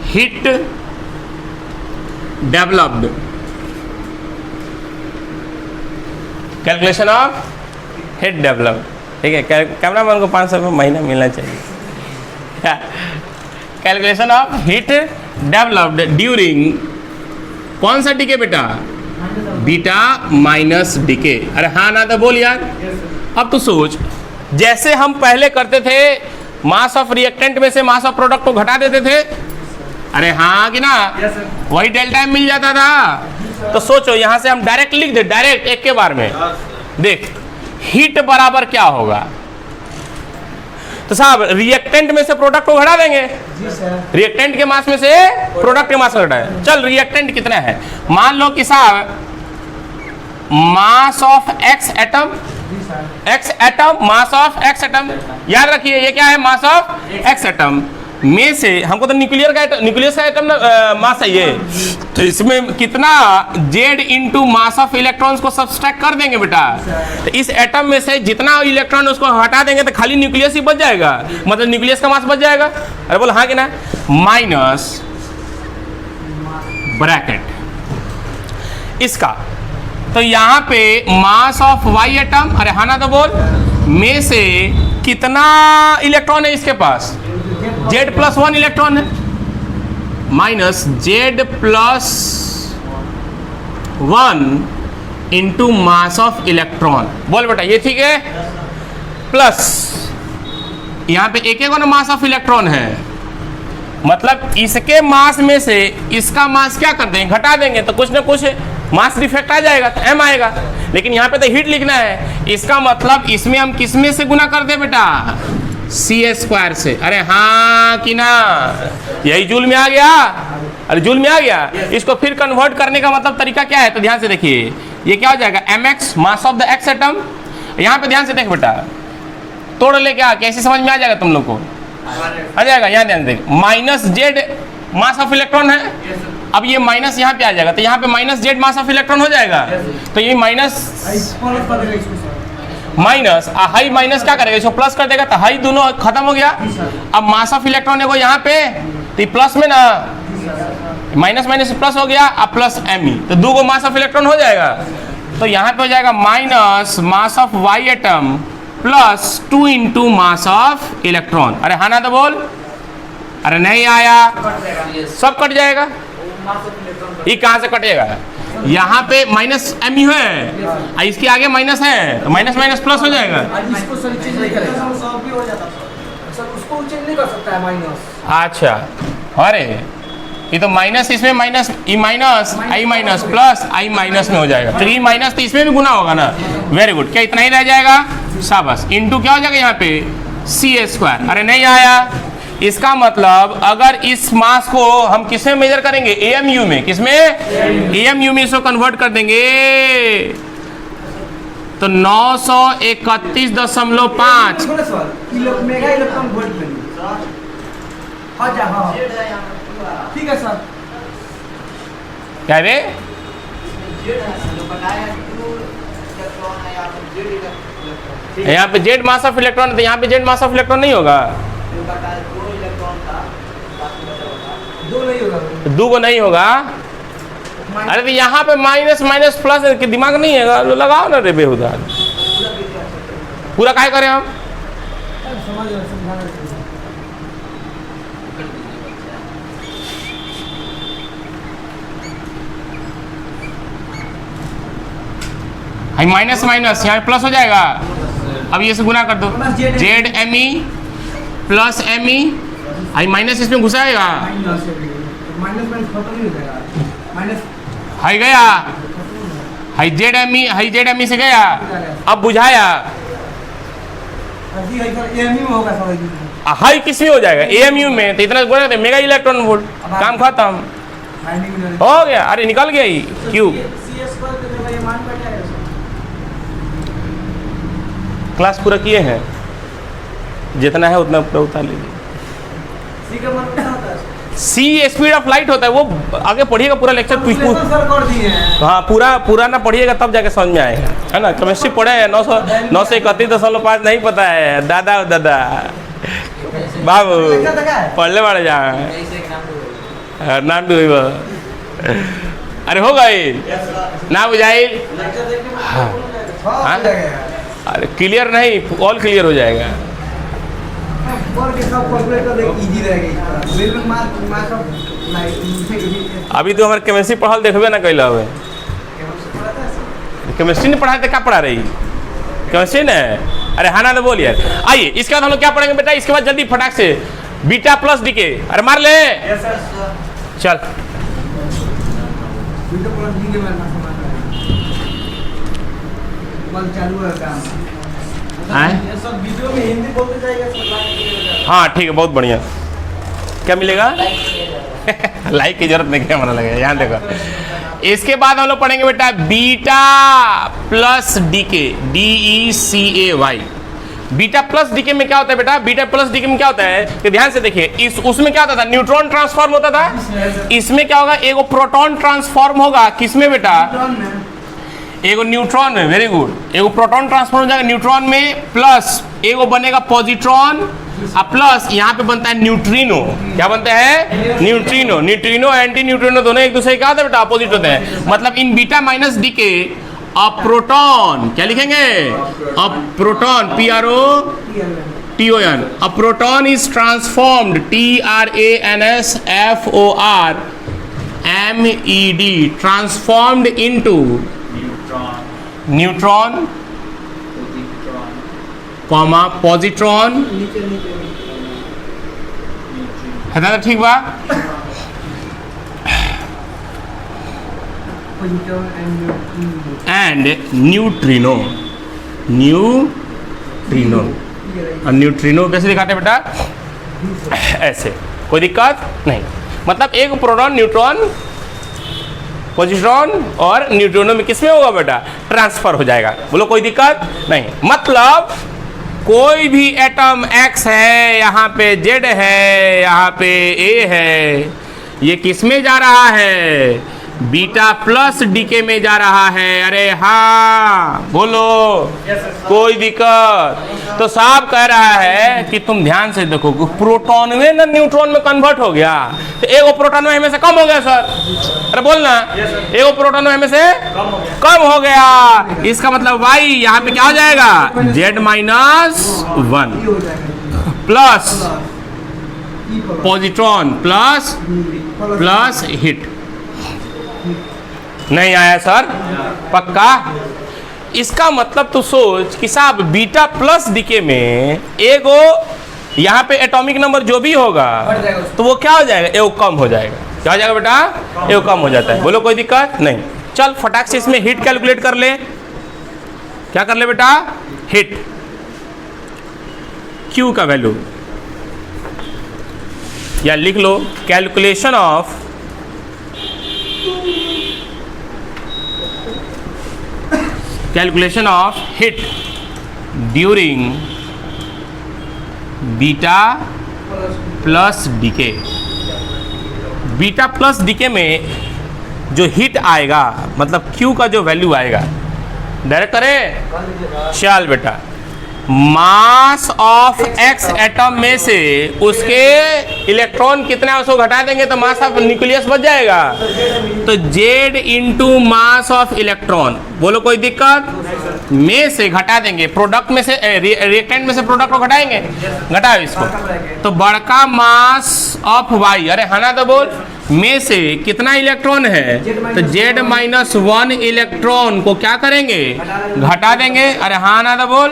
heat developed, calculation of heat developed. ठीक है, कैमरामैन को 500 रुपये महीना मिलना चाहिए। Calculation of heat developed during कौन सा डीके बेटा, बीटा माइनस डीके। अरे हाँ ना तो बोल यार। अब तो सोच, जैसे हम पहले करते थे मास ऑफ रिएक्टेंट में से मास ऑफ प्रोडक्ट को घटा देते थे, अरे हाँ कि ना, वही डेल्टा एम मिल जाता था। तो सोचो यहां से हम डायरेक्ट लिख दे, डायरेक्ट एक के बार में देख, हीट बराबर क्या होगा। तो साहब रिएक्टेंट में से प्रोडक्ट को घटा देंगे, रिएक्टेंट के मास में से प्रोडक्ट के मास को घटाए। चल रिएक्टेंट कितना है, मान लो कि साहब mass of x atom, x atom, mass of x atom, याद रखिए ये क्या है, मास ऑफ एक्स एटम में से हमको तो न्यूक्लियस का एटम मास है ये, तो इसमें कितना Z into mass of electrons को सब्सट्रैक्ट कर देंगे बेटा। तो इस एटम में से जितना इलेक्ट्रॉन उसको हटा देंगे तो खाली न्यूक्लियस ही बच जाएगा, मतलब न्यूक्लियस का मास बच जाएगा। अरे बोल हाँ कि ना, माइनस ब्रैकेट इसका, तो यहाँ पे मास ऑफ वाई एटम, अरे हाँ ना तो बोल, में से कितना इलेक्ट्रॉन है इसके पास, जेड प्लस 1 इलेक्ट्रॉन है, minus Z plus 1 into mass of electron. बोल बेटा ये ठीक है, प्लस यहां पे एक ना मास ऑफ इलेक्ट्रॉन है, मतलब इसके मास में से इसका मास क्या कर देंगे, घटा देंगे, तो कुछ ना कुछ मास डिफेक्ट आ जाएगा, तो एम आएगा। लेकिन यहाँ पे तो हीट लिखना है, इसका मतलब इसमें हम किसमें से गुना कर दे बेटा, C² से। अरे हाँ कि ना, यही जूल में आ गया। अरे जूल में आ गया, इसको फिर कन्वर्ट करने का मतलब तरीका क्या है, तो ध्यान से देखिए ये क्या हो जाएगा, mx mass of the x atom. यहाँ पे ध्यान से देख बेटा, तोड़ ले क्या, कैसे समझ में आ जाएगा तुम लोग को, आ जाएगा। यहाँ ध्यान देख, minus Z mass of electron है, अब ये माइनस यहाँ पे आ जाएगा, तो यहाँ पे minus Z mass of electron हो जाएगा, तो ये माइनस हाई माइनस क्या करेगा, इसको प्लस कर देगा, तो हाई दोनों खत्म हो गया। अब मास ऑफ इलेक्ट्रॉन है यहाँ पे, तो प्लस में ना माइनस माइनस प्लस हो गया, अब प्लस एम, तो दो गो मास ऑफ इलेक्ट्रॉन हो जाएगा। तो यहाँ पे हो जाएगा minus mass of Y atom plus 2 into mass of electron. अरे हाँ ना तो बोल, अरे नहीं आया, सब कट जाएगा। ये कहाँ से कटेगा, यहाँ पे माइनस एम यू है, इसके आगे माइनस है, तो माइनस माइनस प्लस हो जाएगा। अच्छा, अरे ये तो माइनस, इसमें माइनस, ई माइनस आई माइनस प्लस आई माइनस में हो जाएगा, तो ई माइनस तो इसमें भी गुना होगा ना। वेरी गुड, क्या इतना ही रह जाएगा? शाबाश। इनटू क्या हो जाएगा यहाँ पे? सी स्क्वायर। अरे नहीं आया, इसका मतलब अगर इस मास को हम किसमें मेजर करेंगे? एएमयू में। किसमें? एएमयू में इसको कन्वर्ट कर देंगे तो 931.5 किलो मेगा इलेक्ट्रॉन वोल्ट में। हाँ जा, हाँ ठीक है सर। क्या रे? यहाँ पे जेड मास ऑफ इलेक्ट्रॉन, तो यहाँ पे जेड मास ऑफ इलेक्ट्रॉन नहीं होगा, दो नहीं होगा, दो को नहीं होगा। अरे तो यहाँ पे माइनस माइनस प्लस के दिमाग नहीं है, लगाओ ना रे बेहुदा। पूरा काय करें हम? समझाना चाहिए। माइनस माइनस यहाँ प्लस हो जाएगा। अब ये से गुना कर दो, Z M E plus M E, आई माइनस इसमें घुसाएगा, माइनस माइनस खत्म नहीं हो जाएगा। माइनस हाई गया, हाई जेड एम ई से गया, अब बुझाया। एएमयू में होगा सर, हाई किस में हो जाएगा? एएमयू में। तो इतना बोला मेगा इलेक्ट्रॉन वोल्ट, काम खत्म हो गया। अरे निकल गया ही क्यों? क्लास पूरा किए हैं, जितना है उतना पूरा उतार लीजिए। सी स्पीड ऑफ लाइट होता है, वो आगे पढ़िएगा पूरा लेक्चर। हाँ पूरा ना पढ़िएगा तब जाके समझ में आएगा, है ना। केमिस्ट्री पढ़े हैं 931.5 नहीं पता है, दादा दादा बाबू पढ़ले वाले जहाँ नाम भी हुई। अरे हो गई ना बुझाई? हाँ अरे क्लियर नहीं, ऑल क्लियर हो जाएगा। अभी तो हमारे केमिस्ट्री पढ़ल देखबे ना कैला हुए। केमिस्ट्री ने पढ़ाए तो क्या पढ़ा रही? केमिस्ट्री ने। अरे हाँ ना तो बोलिए। आइए इसके बाद हम लोग क्या पढ़ेंगे बेटा? इसके बाद जल्दी फटाक से बीटा प्लस डीके। अरे मार ले चल। चालू है काम। ये सब वीडियो में हिंदी बोलते जाइए। हाँ ठीक है, बहुत बढ़िया। क्या मिलेगा? लाइक की जरूरत नहीं, कैमरा लगेगा। यहाँ देखो, इसके बाद हम लोग पढ़ेंगे बेटा beta plus decay, DECAY। Beta plus decay में क्या होता है बेटा? बीटा प्लस डीके में क्या होता है कि ध्यान से देखिए, इस उसमें क्या होता था? न्यूट्रॉन ट्रांसफॉर्म होता था। इसमें क्या होगा? एगो प्रोटॉन ट्रांसफॉर्म होगा। किसमें बेटा? एगो न्यूट्रॉन में। Very good. एगो प्रोटॉन ट्रांसफॉर्म हो जाएगा न्यूट्रॉन में, प्लस एगो बनेगा पॉजिट्रॉन, और प्लस यहाँ पे बनता है न्यूट्रिनो। क्या बनता है? न्यूट्रिनो। न्यूट्रिनो एंटी न्यूट्रिनो दोनों एक दूसरे के क्या होता है बेटा? अपोजिट होते हैं। मतलब इन बीटा माइनस डी के अ प्रोटॉन, क्या लिखेंगे? A proton, PROTON। A proton is transformed, TRANSFORMED, transformed into neutron comma positron. है ना? ठीक बा। And neutrino. न्यूट्रिनो और न्यूट्रिनो कैसे दिखाते हैं बेटा? ऐसे। कोई दिक्कत नहीं। मतलब एक प्रोटॉन, न्यूट्रॉन, पॉजिट्रॉन और न्यूट्रिनो में किसमें होगा बेटा? ट्रांसफर हो जाएगा। बोलो कोई दिक्कत नहीं। मतलब कोई भी एटम X है, यहाँ पे Z है, यहाँ पे A है, ये किसमें जा रहा है? बीटा प्लस डीके में जा रहा है। अरे हाँ बोलो, कोई दिक्कत? तो साहब कह रहा है कि तुम ध्यान से देखो, प्रोटॉन में ना न्यूट्रॉन में कन्वर्ट हो गया, तो एगो प्रोटॉन में से कम हो गया सर। अरे बोलना, एगो प्रोटॉन में से कम हो गया। इसका मतलब भाई यहाँ पे क्या हो जाएगा? Z-1 plus positron plus hit. नहीं आया सर? पक्का? इसका मतलब तो सोच कि साहब बीटा प्लस डीके में एगो यहाँ पे एटॉमिक नंबर जो भी होगा तो वो क्या हो जाएगा? एगो कम हो जाएगा। क्या हो जाएगा बेटा, ये कम हो जाता है। बोलो कोई दिक्कत नहीं। चल फटाक से इसमें हीट कैलकुलेट कर ले। क्या कर ले बेटा, हीट, Q का वैल्यू या लिख लो, calculation of heat during beta plus decay. Beta plus decay में जो हीट आएगा, मतलब Q का जो वैल्यू आएगा, डायरेक्ट करें। चल बेटा, मास ऑफ एक्स एटम में से उसके इलेक्ट्रॉन कितना है उसको घटा देंगे तो मास ऑफ न्यूक्लियस बच जाएगा। तो Z into mass of electron, बोलो कोई दिक्कत, में से घटा देंगे, प्रोडक्ट में से रिएक्टेंट में से प्रोडक्ट को घटाएंगे, घटाओ इसको। तो बड़का मास ऑफ वाई, अरे हना तो बोल, में से कितना इलेक्ट्रॉन है, तो Z माइनस 1 इलेक्ट्रॉन को क्या करेंगे, घटा देंगे। अरे हाँ ना तो बोल,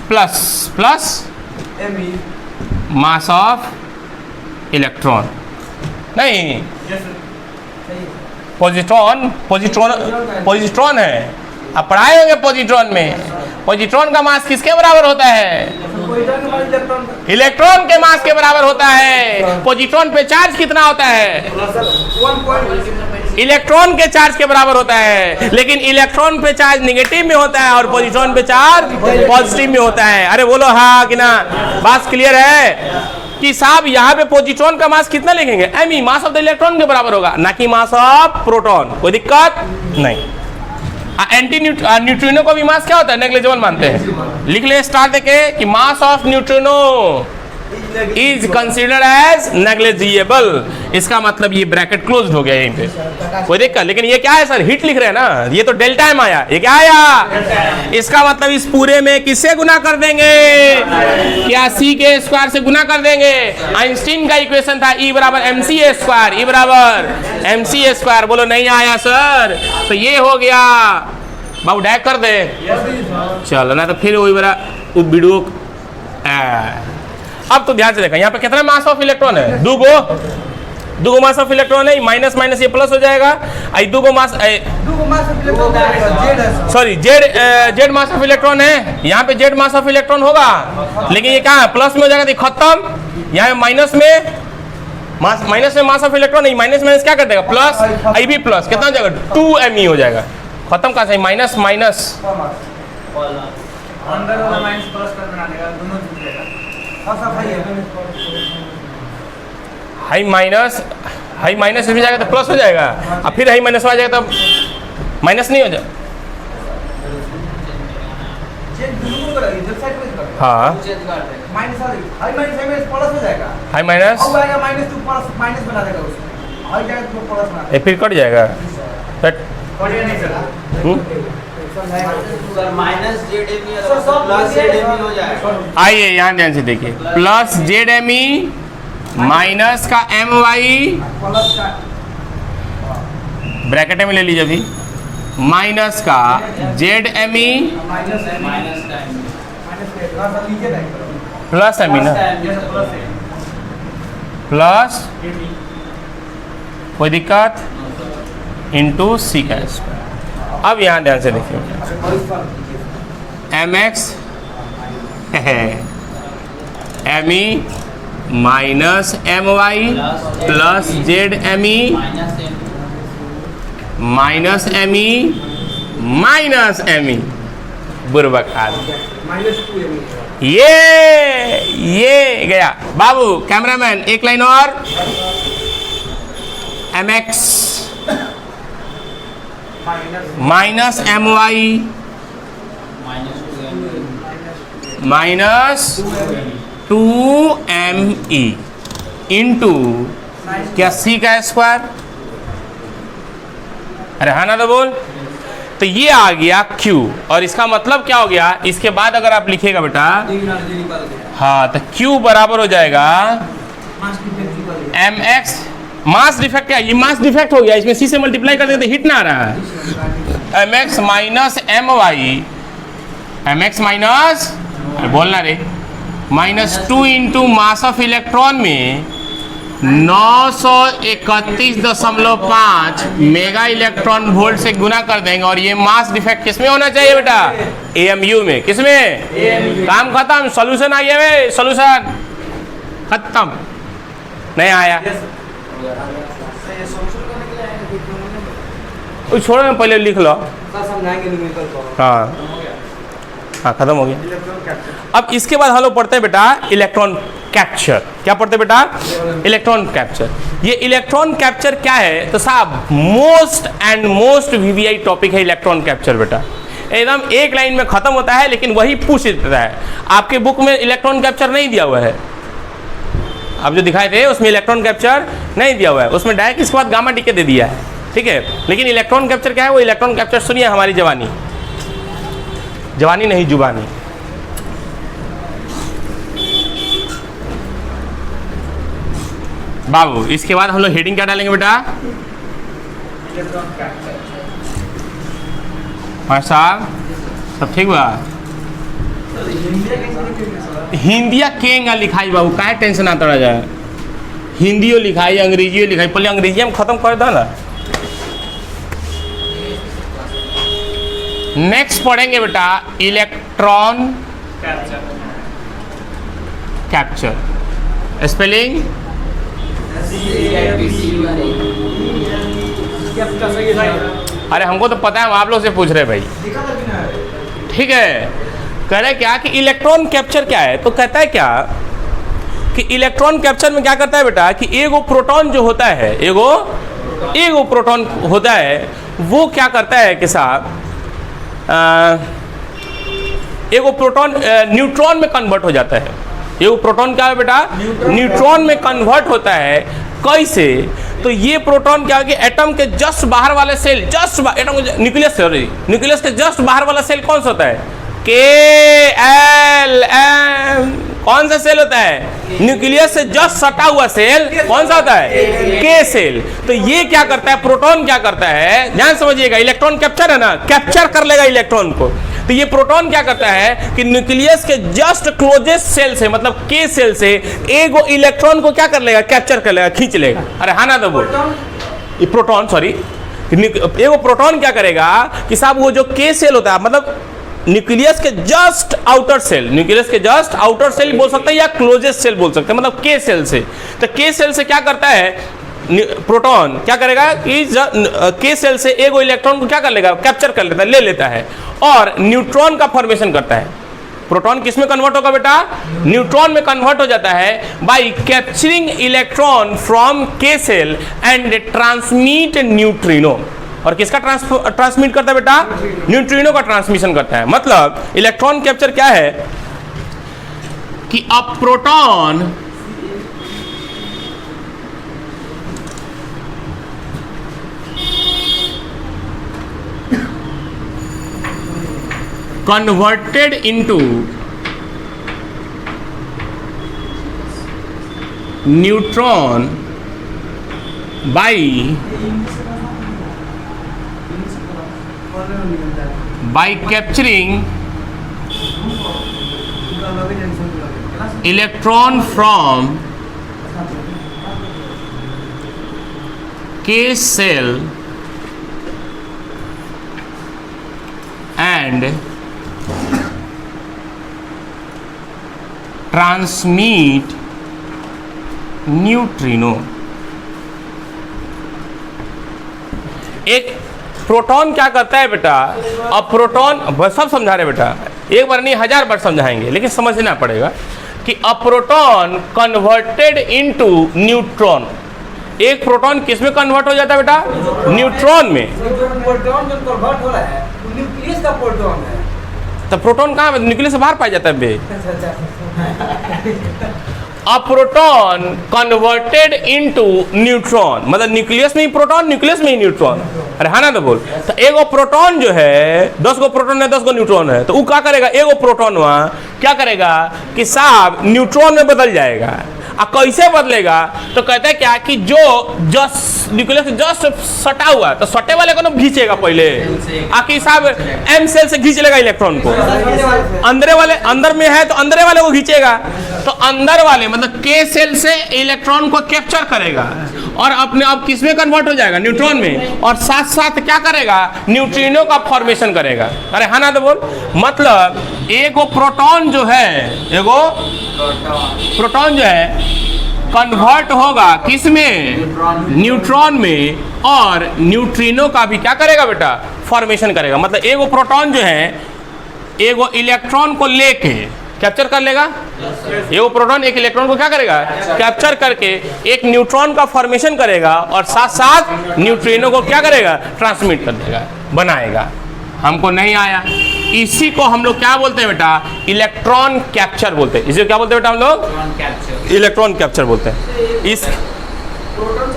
प्लस मास ऑफ इलेक्ट्रॉन, नहीं पॉजिट्रॉन है। अब पढ़ाए होंगे पॉजिट्रॉन में, पॉजिट्रॉन का मास किसके बराबर होता है, इलेक्ट्रॉन के मास के बराबर होता है। पॉजिट्रॉन पे चार्ज कितना होता है, इलेक्ट्रॉन के चार्ज के बराबर होता है, लेकिन इलेक्ट्रॉन पे चार्ज नेगेटिव में होता है और पॉजिट्रॉन पे चार्ज पॉजिटिव में होता है। अरे बोलो हाँ कि ना, बात क्लियर है कि साहब यहाँ पे पॉजिट्रॉन का मास कितना लिखेंगे, m, mass of the electron के बराबर होगा, ना कि मास ऑफ प्रोटॉन। कोई दिक्कत नहीं। एंटी न्यूट्रिनो को भी मास क्या होता है, नेग्लिजिबल मानते हैं। लिख ले स्टार देके कि mass of neutrino is considered as negligible. इसका मतलब ये ब्रैकेट क्लोज्ड हो गया यहीं पे, कोई दिक्कत। लेकिन ये क्या है सर, हीट लिख रहे हैं ना, ये तो डेल्टा एम आया, ये क्या आया, इसका मतलब इस पूरे में किससे गुना कर देंगे, क्या सी के स्क्वायर से गुना कर देंगे। आइंस्टीन का इक्वेशन था E बराबर MC स्क्वायर, E बराबर MC स्क्वायर। बोलो नहीं आया सर, तो ये हो गया बाबू, डैक कर दे चलो ना, तो फिर वही बड़ा वीडियो। अब तो ध्यान से देखा, यहाँ पे कितना मास ऑफ इलेक्ट्रॉन है, दो मास ऑफ इलेक्ट्रॉन है, माइनस माइनस ये प्लस हो जाएगा। दो mass sorry Z mass of electron है, यहाँ पे जेड मास ऑफ इलेक्ट्रॉन होगा, लेकिन ये क्या है, प्लस में हो जाएगा, तो खत्म। यहाँ माइनस में मास ऑफ इलेक्ट्रॉन नहीं, माइनस माइनस क्या कर देगा, प्लस, आई भी प्लस, कितना हो जाएगा, 2me हो जाएगा, खत्म। कहाँ से माइनस माइनस, हाई माइनस इसमें जाएगा तो प्लस हो जाएगा, और फिर हाई माइनस आ जाएगा तो माइनस नहीं हो जाएगा। हाँ हाई माइनस फिर कट जाएगा, आइए यहाँ ध्यान से देखिए, प्लस ZME माइनस का MY ब्रैकेट में ले लीजिए अभी, माइनस का ZME प्लस ME ना, प्लस कोई दिक्कत इंटू सी का स्क्वायर। अब यहाँ ध्यान से देखिए, MX ME minus MY plus ZME minus ME minus ME, बुर्बक आदमी। ये गया बाबू, कैमरामैन एक लाइन और, MX minus MY minus 2ME into क्या सी का स्क्वायर, अरे हाँ ना तो बोल। तो ये आ गया Q, और इसका मतलब क्या हो गया, इसके बाद अगर आप लिखेगा बेटा, हाँ तो Q बराबर हो जाएगा MX, मास डिफेक्ट, क्या ये मास डिफेक्ट हो गया, इसमें C से मल्टीप्लाई कर देते हिट ना आ रहा है, MX minus MY, MX minus बोलना रे, minus 2 into mass of electron में 931.5 मेगा इलेक्ट्रॉन वोल्ट से गुना कर देंगे और ये मास डिफेक्ट किसमें होना चाहिए बेटा? एएमयू में। किसमें? काम खत्म, सॉल्यूशन आ गया वे, सॉल्यूशन खत्म। नहीं आया छोड़ो ना, पहले लिख लो। हाँ हाँ खत्म हो गया। अब इसके बाद हम लोग पढ़ते हैं बेटा इलेक्ट्रॉन कैप्चर। क्या पढ़ते हैं बेटा? Electron capture. ये इलेक्ट्रॉन कैप्चर क्या है? तो साहब मोस्ट वीवीआई टॉपिक है इलेक्ट्रॉन कैप्चर बेटा। एकदम एक लाइन में खत्म होता है, लेकिन वही पूछ देता है। आपके बुक में इलेक्ट्रॉन कैप्चर नहीं दिया हुआ है, आप जो दिखाए थे उसमें इलेक्ट्रॉन कैप्चर नहीं दिया हुआ है, उसमें डायरेक्ट इसके बाद गामा डीके दे दिया है, ठीक है। लेकिन इलेक्ट्रॉन कैप्चर क्या है? वो इलेक्ट्रॉन कैप्चर सुनिए, हमारी जवानी नहीं जुबानी। बाबू इसके बाद हम लोग हेडिंग क्या डालेंगे बेटा? हाँ साहब सब ठीक बा? हिंदिया केंगा लिखाई बाबू, काहे टेंशन आता रह जाए। हिंदियो लिखाई, अंग्रेजियो लिखाई, पहले अंग्रेजी में खत्म कर दो ना। नेक्स्ट पढ़ेंगे बेटा इलेक्ट्रॉन कैप्चर। स्पेलिंग अरे हमको तो पता है, आप लोग से पूछ रहे भाई, ठीक है। कह रहे क्या कि इलेक्ट्रॉन कैप्चर क्या है? तो कहता है क्या कि इलेक्ट्रॉन कैप्चर में क्या करता है बेटा कि एगो प्रोटॉन जो होता है, एगो प्रोटॉन होता है, वो क्या करता है कि साहब एगो प्रोटॉन न्यूट्रॉन में कन्वर्ट हो जाता है। एगो प्रोटॉन क्या है बेटा? न्यूट्रॉन में कन्वर्ट होता है। कैसे? तो ये प्रोटॉन क्या है कि एटम के जस्ट बाहर वाले सेल, एटम न्यूक्लियस के जस्ट बाहर वाला सेल कौन सा होता है? KLM। कौन सा सेल होता है? न्यूक्लियस से जस्ट सटा हुआ सेल कौन सा होता है? K shell. तो ये क्या करता है? प्रोटॉन क्या करता है? ध्यान समझिएगा, इलेक्ट्रॉन कैप्चर है ना, कैप्चर कर लेगा इलेक्ट्रॉन को। तो ये प्रोटॉन क्या करता है कि न्यूक्लियस के जस्ट क्लोजेस्ट सेल से, मतलब K सेल से एगो इलेक्ट्रॉन को क्या कर लेगा? कैप्चर कर लेगा, खींच लेगा। अरे हाँ ना तो बोल, ये प्रोटॉन, सॉरी, एगो प्रोटॉन क्या करेगा कि साहब वो जो K सेल होता है, मतलब न्यूक्लियस के जस्ट आउटर सेल, बोल सकते हैं या क्लोजेस्ट सेल बोल सकते हैं, मतलब K सेल से। तो K सेल से क्या करता है प्रोटॉन? क्या करेगा कि K सेल से एगो इलेक्ट्रॉन को क्या कर लेगा? कैप्चर कर लेता है, ले लेता है, और न्यूट्रॉन का फॉर्मेशन करता है। प्रोटॉन किस में कन्वर्ट होगा बेटा? न्यूट्रॉन में कन्वर्ट हो जाता है by capturing electron from K shell and transmit neutrino. और किसका ट्रांसमिट करता है बेटा? न्यूट्रिनो का ट्रांसमिशन करता है। मतलब इलेक्ट्रॉन कैप्चर क्या है कि a proton converted into neutron by capturing electron from K cell and transmit neutrino. एक प्रोटॉन क्या करता है बेटा? अब प्रोटॉन सब समझा रहे बेटा, एक बार नहीं 1000 बार समझाएंगे, लेकिन समझना पड़ेगा कि अ प्रोटॉन कन्वर्टेड इनटू न्यूट्रॉन। एक प्रोटॉन किस में कन्वर्ट हो जाता है बेटा? न्यूट्रॉन में। प्रोटॉन जो कन्वर्ट हो रहा है वो न्यूक्लियस का प्रोटॉन है। तो प्रोटॉन कहाँ है? न्यूक्लियस से बाहर पाया जाता है बे। A proton converted into neutron, मतलब न्यूक्लियस में ही प्रोटॉन, न्यूक्लियस में ही न्यूट्रॉन। अरे हाँ ना तो बोल। तो एगो प्रोटॉन जो है 10 गो प्रोटॉन है, 10 गो न्यूट्रॉन है, तो वो क्या करेगा? एगो प्रोटॉन वहाँ क्या करेगा कि साहब न्यूट्रॉन में बदल जाएगा। अब कैसे बदलेगा? तो कहते हैं क्या कि जो जस्ट न्यूक्लियस से जस्ट सटा हुआ, तो सटे वाले को ना खींचेगा पहले, आखिर साहब एम सेल से खींच लेगा इलेक्ट्रॉन को, अंदर वाले अंदर में है तो अंदर वाले को खींचेगा, तो अंदर वाले मतलब के सेल से इलेक्ट्रॉन को कैप्चर करेगा और अपने आप किस में कन्वर्ट हो जाएगा? न्यूट्रॉन में, और साथ साथ क्या करेगा? न्यूट्रिनो का फॉर्मेशन करेगा। अरे हाँ ना तो बोल, मतलब एगो प्रोटॉन जो है, एगो प्रोटॉन जो है कन्वर्ट होगा किस में? न्यूट्रॉन में, और न्यूट्रिनो का भी क्या करेगा बेटा? फॉर्मेशन करेगा। मतलब एगो प्रोटॉन जो है एगो इलेक्ट्रॉन को लेके कैप्चर कर लेगा, एगो प्रोटॉन एक इलेक्ट्रॉन को क्या करेगा? कैप्चर करके एक न्यूट्रॉन का फॉर्मेशन करेगा और साथ साथ न्यूट्रिनो को क्या करेगा? ट्रांसमिट कर देगा, बनाएगा। हमको नहीं आया, इसी को हम लोग क्या बोलते हैं बेटा? इलेक्ट्रॉन कैप्चर बोलते हैं। इसी को क्या बोलते हैं बेटा हम लोग? इलेक्ट्रॉन कैप्चर बोलते हैं। इस प्रोटॉन